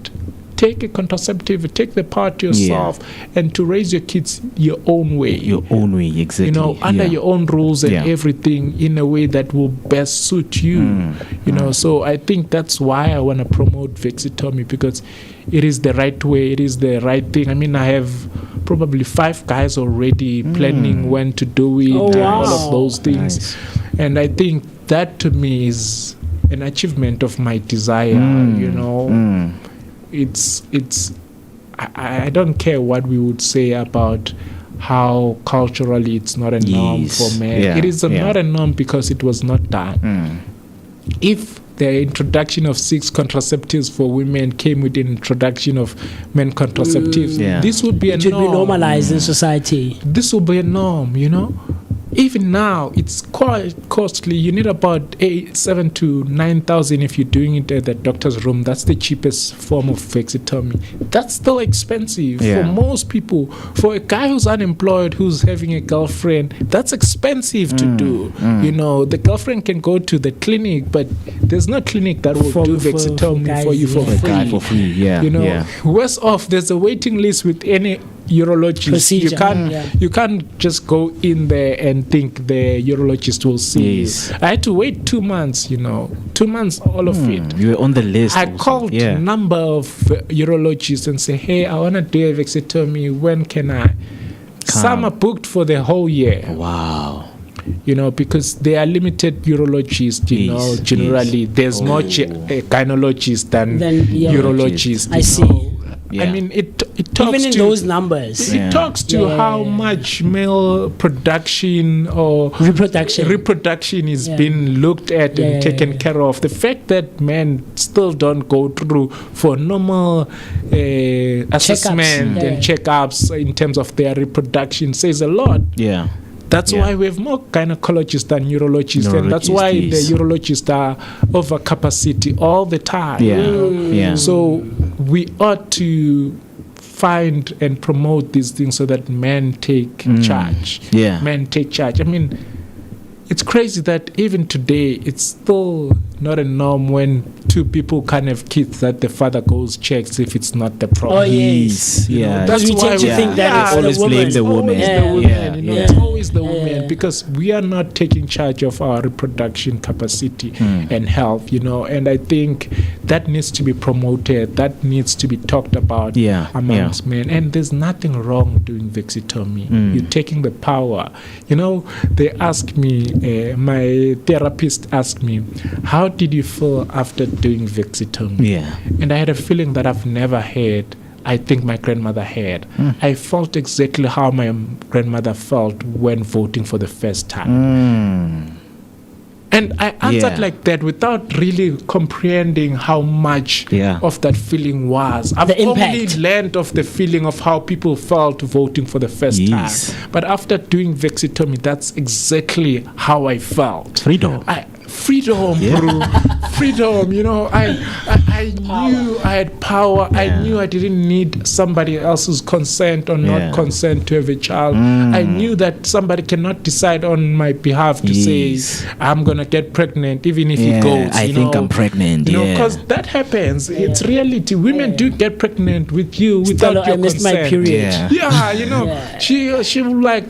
take a contraceptive, take the part yourself, and to raise your kids your own way. Exactly. Under your own rules and everything, in a way that will best suit you. So I think that's why I want to promote vasectomy, because it is the right way, it is the right thing. I mean, I have probably 5 guys already planning when to do it, and all of those things. And I think that to me is an achievement of my desire. I don't care what we would say about how culturally it's not a norm for men. It is not a norm because it was not done. If the introduction of 6 contraceptives for women came with the introduction of men contraceptives, this would be a norm. It should be normalized in society. This would be a norm, Even now, it's quite costly. You need about 7,000 to 9,000 if you're doing it at the doctor's room. That's the cheapest form of vasectomy. That's still expensive for most people. For a guy who's unemployed, who's having a girlfriend, that's expensive to do. The girlfriend can go to the clinic, but there's no clinic that will do vasectomy for you for free. Worse off, there's a waiting list with any urologist. Procedure. You can't just go in there and think the urologist will see you. I had to wait 2 months, 2 months, all of it. You were on the list. I called a number of urologists and say, hey, I want to do a vasectomy. When can I? Some are booked for the whole year. Wow. Because they are limited urologists, generally. There's more gynecologists than urologists. I see. I mean, it talks even in to those numbers. It talks to how much male production or reproduction is being looked at and taken care of. The fact that men still don't go through for normal assessment and checkups in terms of their reproduction says a lot. That's why we have more gynecologists than urologists, and that's why the urologists are over capacity all the time. So we ought to find and promote these things so that men take charge. Men take charge. I mean, it's crazy that even today it's still not a norm when 2 people can't have kids that the father goes checks if it's not the problem. Oh yes, that's we why tend to think that it's always blame the woman. It's always the woman, because we are not taking charge of our reproduction capacity and health. And I think that needs to be promoted. That needs to be talked about amongst men. And there's nothing wrong doing vasectomy. You're taking the power. They asked me, my therapist asked me, how did you feel after doing vasectomy? And I had a feeling that I've never had. I think my grandmother had. I felt exactly how my grandmother felt when voting for the first time. And I answered like that without really comprehending how much of that feeling was. I've only learned of the feeling of how people felt voting for the first time. But after doing vasectomy, that's exactly how I felt. Freedom, bro. Freedom, you know. I knew I had power. I knew I didn't need somebody else's consent or not consent to have a child. I knew that somebody cannot decide on my behalf to say I'm gonna get pregnant, even if he goes. I think I'm pregnant. You know, because that happens. It's reality. Women do get pregnant with you without your consent. I missed my period. Yeah, you know, she will like.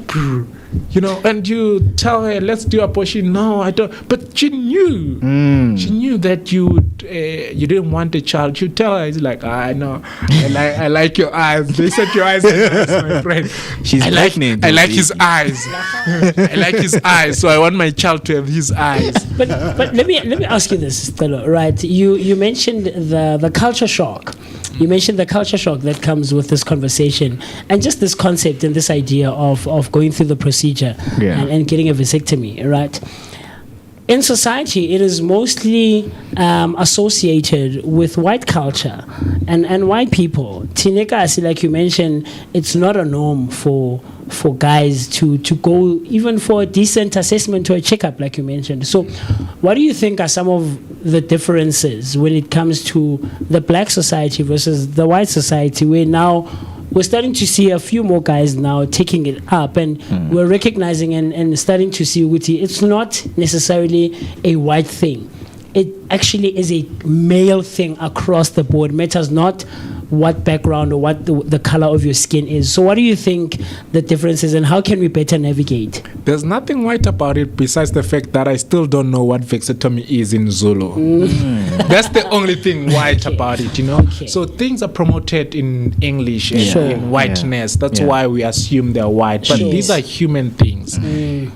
You know, and you tell her, let's do abortion. No, I don't. But she knew. She knew that you didn't want a child. You tell her, it's like, I know. I like your eyes. They said your eyes are nice, my friend. She's pregnant. I like his eyes. I like his eyes. So I want my child to have his eyes. But let me ask you this, Stella. Right? You mentioned the culture shock. You mentioned the culture shock that comes with this conversation, and just this concept and this idea of going through the procedure and getting a vasectomy, right? In society, it is mostly associated with white culture and white people. Tinekasi, like you mentioned, it's not a norm for guys to go even for a decent assessment or a checkup, like you mentioned. So what do you think are some of the differences when it comes to the black society versus the white society, where now we're starting to see a few more guys now taking it up, and we're recognizing and starting to see Uguti, it's not necessarily a white thing. It actually is a male thing across the board. Matters not what background or what the color of your skin is. So what do you think the difference is, and how can we better navigate? There's nothing white about it besides the fact that I still don't know what vasectomy is in Zulu. That's the only thing white about it, you know. So things are promoted in English and in whiteness. That's why we assume they're white. But these are human things.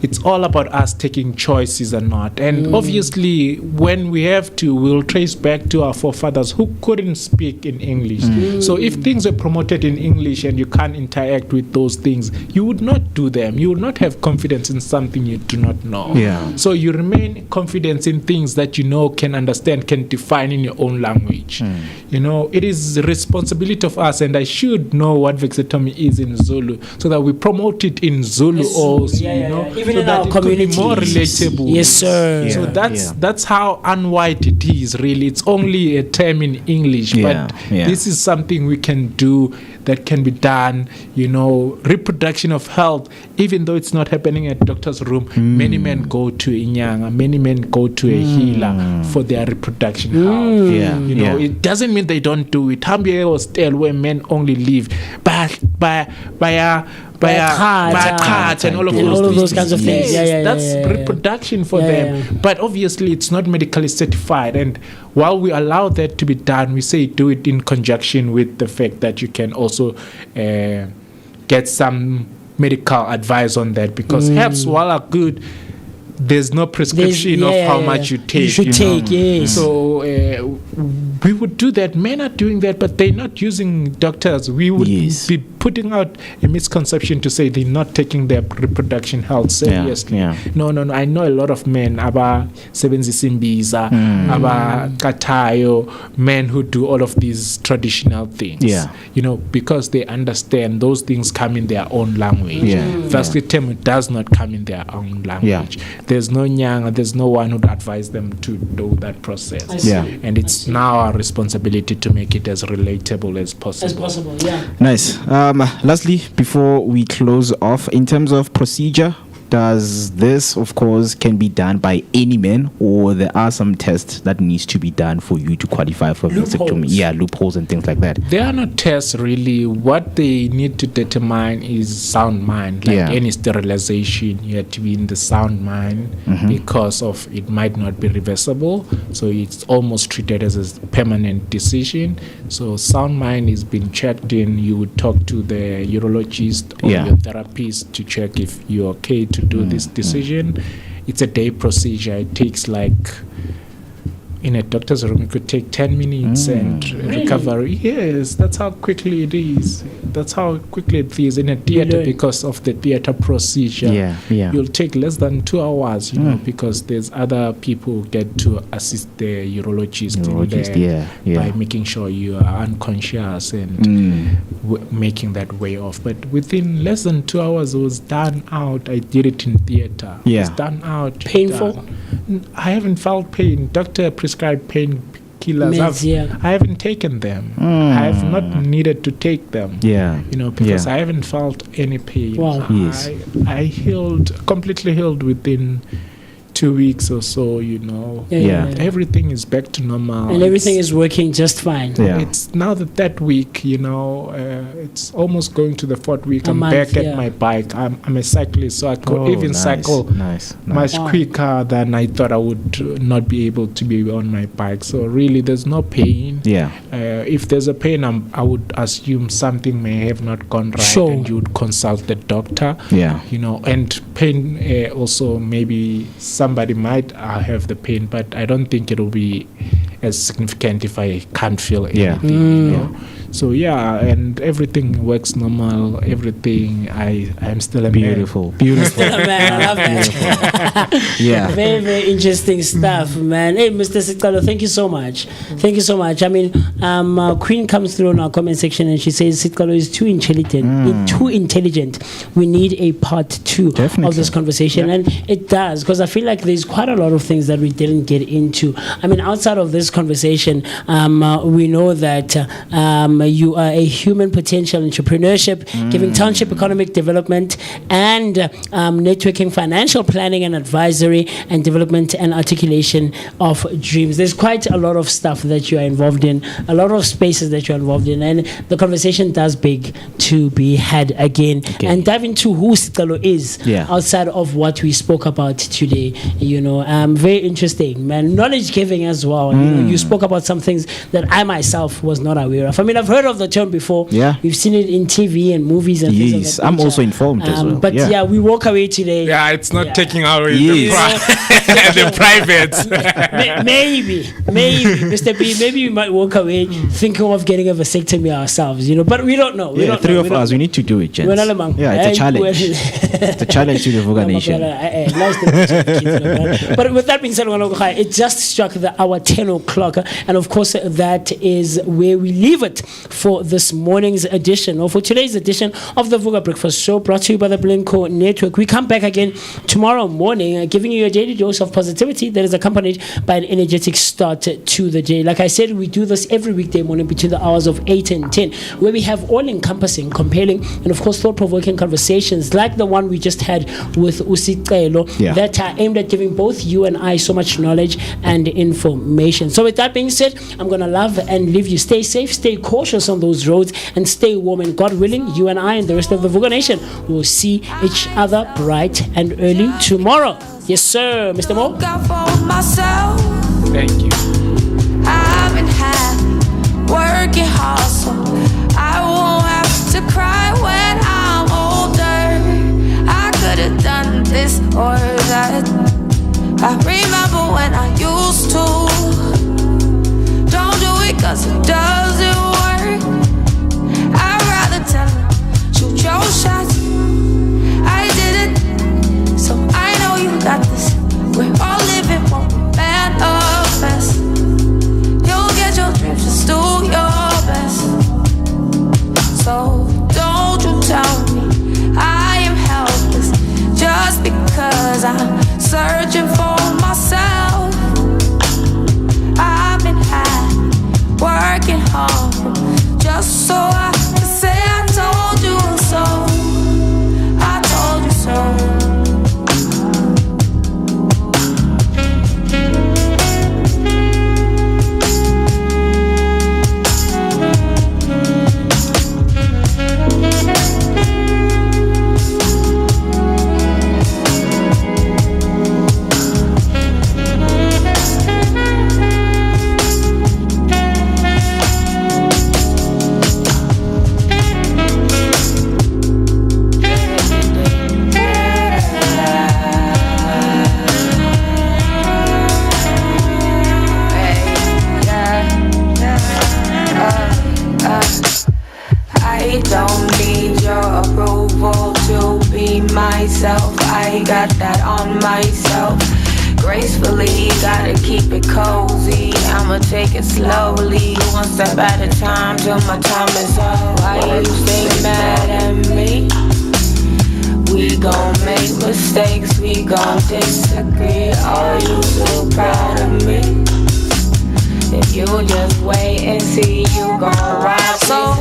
It's all about us taking choices or not. And obviously, when we have to, we'll trace back to our forefathers who couldn't speak in English. So if things are promoted in English and you can't interact with those things, you would not do them. You would not have confidence in something you do not know. So you remain confident in things that you know, can understand, can define in your own language. You know, it is the responsibility of us, and I should know what vasectomy is in Zulu, so that we promote it in Zulu also. You know, even so in that our it could be more communities. relatable. Yes, sir. So that's how unwhite it is. Really, it's only a term in English, but this is something we can do, that can be done. You know, reproduction of health, even though it's not happening at doctor's room, many men go to Inyanga, many men go to a healer for their reproduction health. You know, it doesn't mean they don't do it. Hambia was tell where men only live by cards and all of those kinds of things. That's reproduction for them. But obviously, it's not medically certified. And while we allow that to be done, we say do it in conjunction with the fact that you can also get some medical advice on that, because herbs, while are good, there's no prescription of how much you take. You should take, yes. So we would do that. Men are doing that, but they're not using doctors. We would be putting out a misconception to say they're not taking their reproduction health seriously. No. I know a lot of men, aba sebenzisimbiza, aba katayo, men who do all of these traditional things. You know, because they understand those things come in their own language. Vasectomy does not come in their own language. There's no nyanga, there's no one who'd advise them to do that process. And it's now our responsibility to make it as relatable as possible. Nice. Lastly, before we close off, in terms of procedure, does this, of course, can be done by any man, or there are some tests that needs to be done for you to qualify for vasectomy? Loopholes and things like that. There are no tests really. What they need to determine is sound mind. Like any sterilization, you have to be in the sound mind, because of it might not be reversible. So it's almost treated as a permanent decision. So sound mind is being checked in. You would talk to the urologist or your therapist to check if you're okay to do this decision. It's a day procedure. It takes like in a doctor's room, it could take 10 minutes and recovery. Yes, that's how quickly it is. That's how quickly it is in a theater because of the theater procedure. Yeah. You'll take less than 2 hours, you know, because there's other people who get to assist the urologist by making sure you are unconscious and making that way off. But within less than 2 hours, it was done out. I did it in theater. Yeah. It's done out. Painful? I haven't felt pain. Doctor prescribed painkillers. I haven't taken them. I have not needed to take them. Yeah. You know, because I haven't felt any pain. Wow. Yes. I completely healed within 2 weeks or so, you know. Everything is back to normal. And everything is working just fine. It's now that week, you know, it's almost going to the 4th week. I'm month, back at my bike. I'm a cyclist, so I could even cycle much quicker than I thought I would not be able to be on my bike. So really, there's no pain. If there's a pain, I would assume something may have not gone right, and you would consult the doctor. You know, and pain also maybe somebody might have the pain, but I don't think it'll be as significant if I can't feel anything. You know? So and everything works normal. Everything. I'm still a beautiful. Man, I love that. Very, very interesting stuff, man. Hey, Mr. Sicalo, thank you so much. Thank you so much. I mean, Queen comes through in our comment section and she says Sicalo is too intelligent. Too intelligent. We need a part 2 of this conversation, and it does, because I feel like there's quite a lot of things that we didn't get into. I mean, outside of this conversation, we know that you are a human potential entrepreneurship, giving township economic development and networking, financial planning and advisory, and development and articulation of dreams. There's quite a lot of stuff that you are involved in, a lot of spaces that you're involved in, and the conversation does beg to be had again. And dive into who Sicalo is outside of what we spoke about today. You know, very interesting, man. Knowledge giving as well. You know, you spoke about some things that I myself was not aware of. I mean, I've heard of the term before. We've seen it in TV and movies and things of that I'm also informed as well. But we walk away today. It's not taking away the private. Maybe, Mr. B, maybe we might walk away thinking of getting a vasectomy ourselves, you know, but we don't know. The three of us, we need to do it, gents. It's a challenge. It's a challenge to the Vooka Nation. But with that being said, it just struck the hour 10 o'clock, and of course that is where we leave it for this morning's edition, or for today's edition of the Vooka Breakfast Show, brought to you by the Blinko Network. We come back again tomorrow morning, giving you a daily dose of positivity that is accompanied by an energetic start to the day. Like I said, we do this every weekday morning between the hours of 8 and 10, where we have all-encompassing, compelling, and of course thought-provoking conversations like the one we just had with Usicelo that are aimed at giving both you and I so much knowledge and information. So with that being said, I'm going to love and leave you. Stay safe, stay cautious on those roads, and stay warm. And God willing, you and I and the rest of the Vooka Nation will see each other bright and early tomorrow. Yes, sir, Mr. Mo. Thank you. I've been working hard, so I won't have to cry when I'm older. I could have done this or that. I remember when I used to. Don't do it 'cause it doesn't work. I'd rather tell her, shoot your shots. I did it, so I know you got this. We're all living one manifest. You'll get your dreams, just do your best. So don't you tell me I am helpless just because I'm searching for myself. I've been working hard. on myself. Gracefully, gotta keep it cozy. I'ma take it slowly, one step at a time till my time is up. Why you stay mad at me? We gon' make mistakes, we gon' disagree. Are you so proud of me? If you just wait and see, you gon' ride. So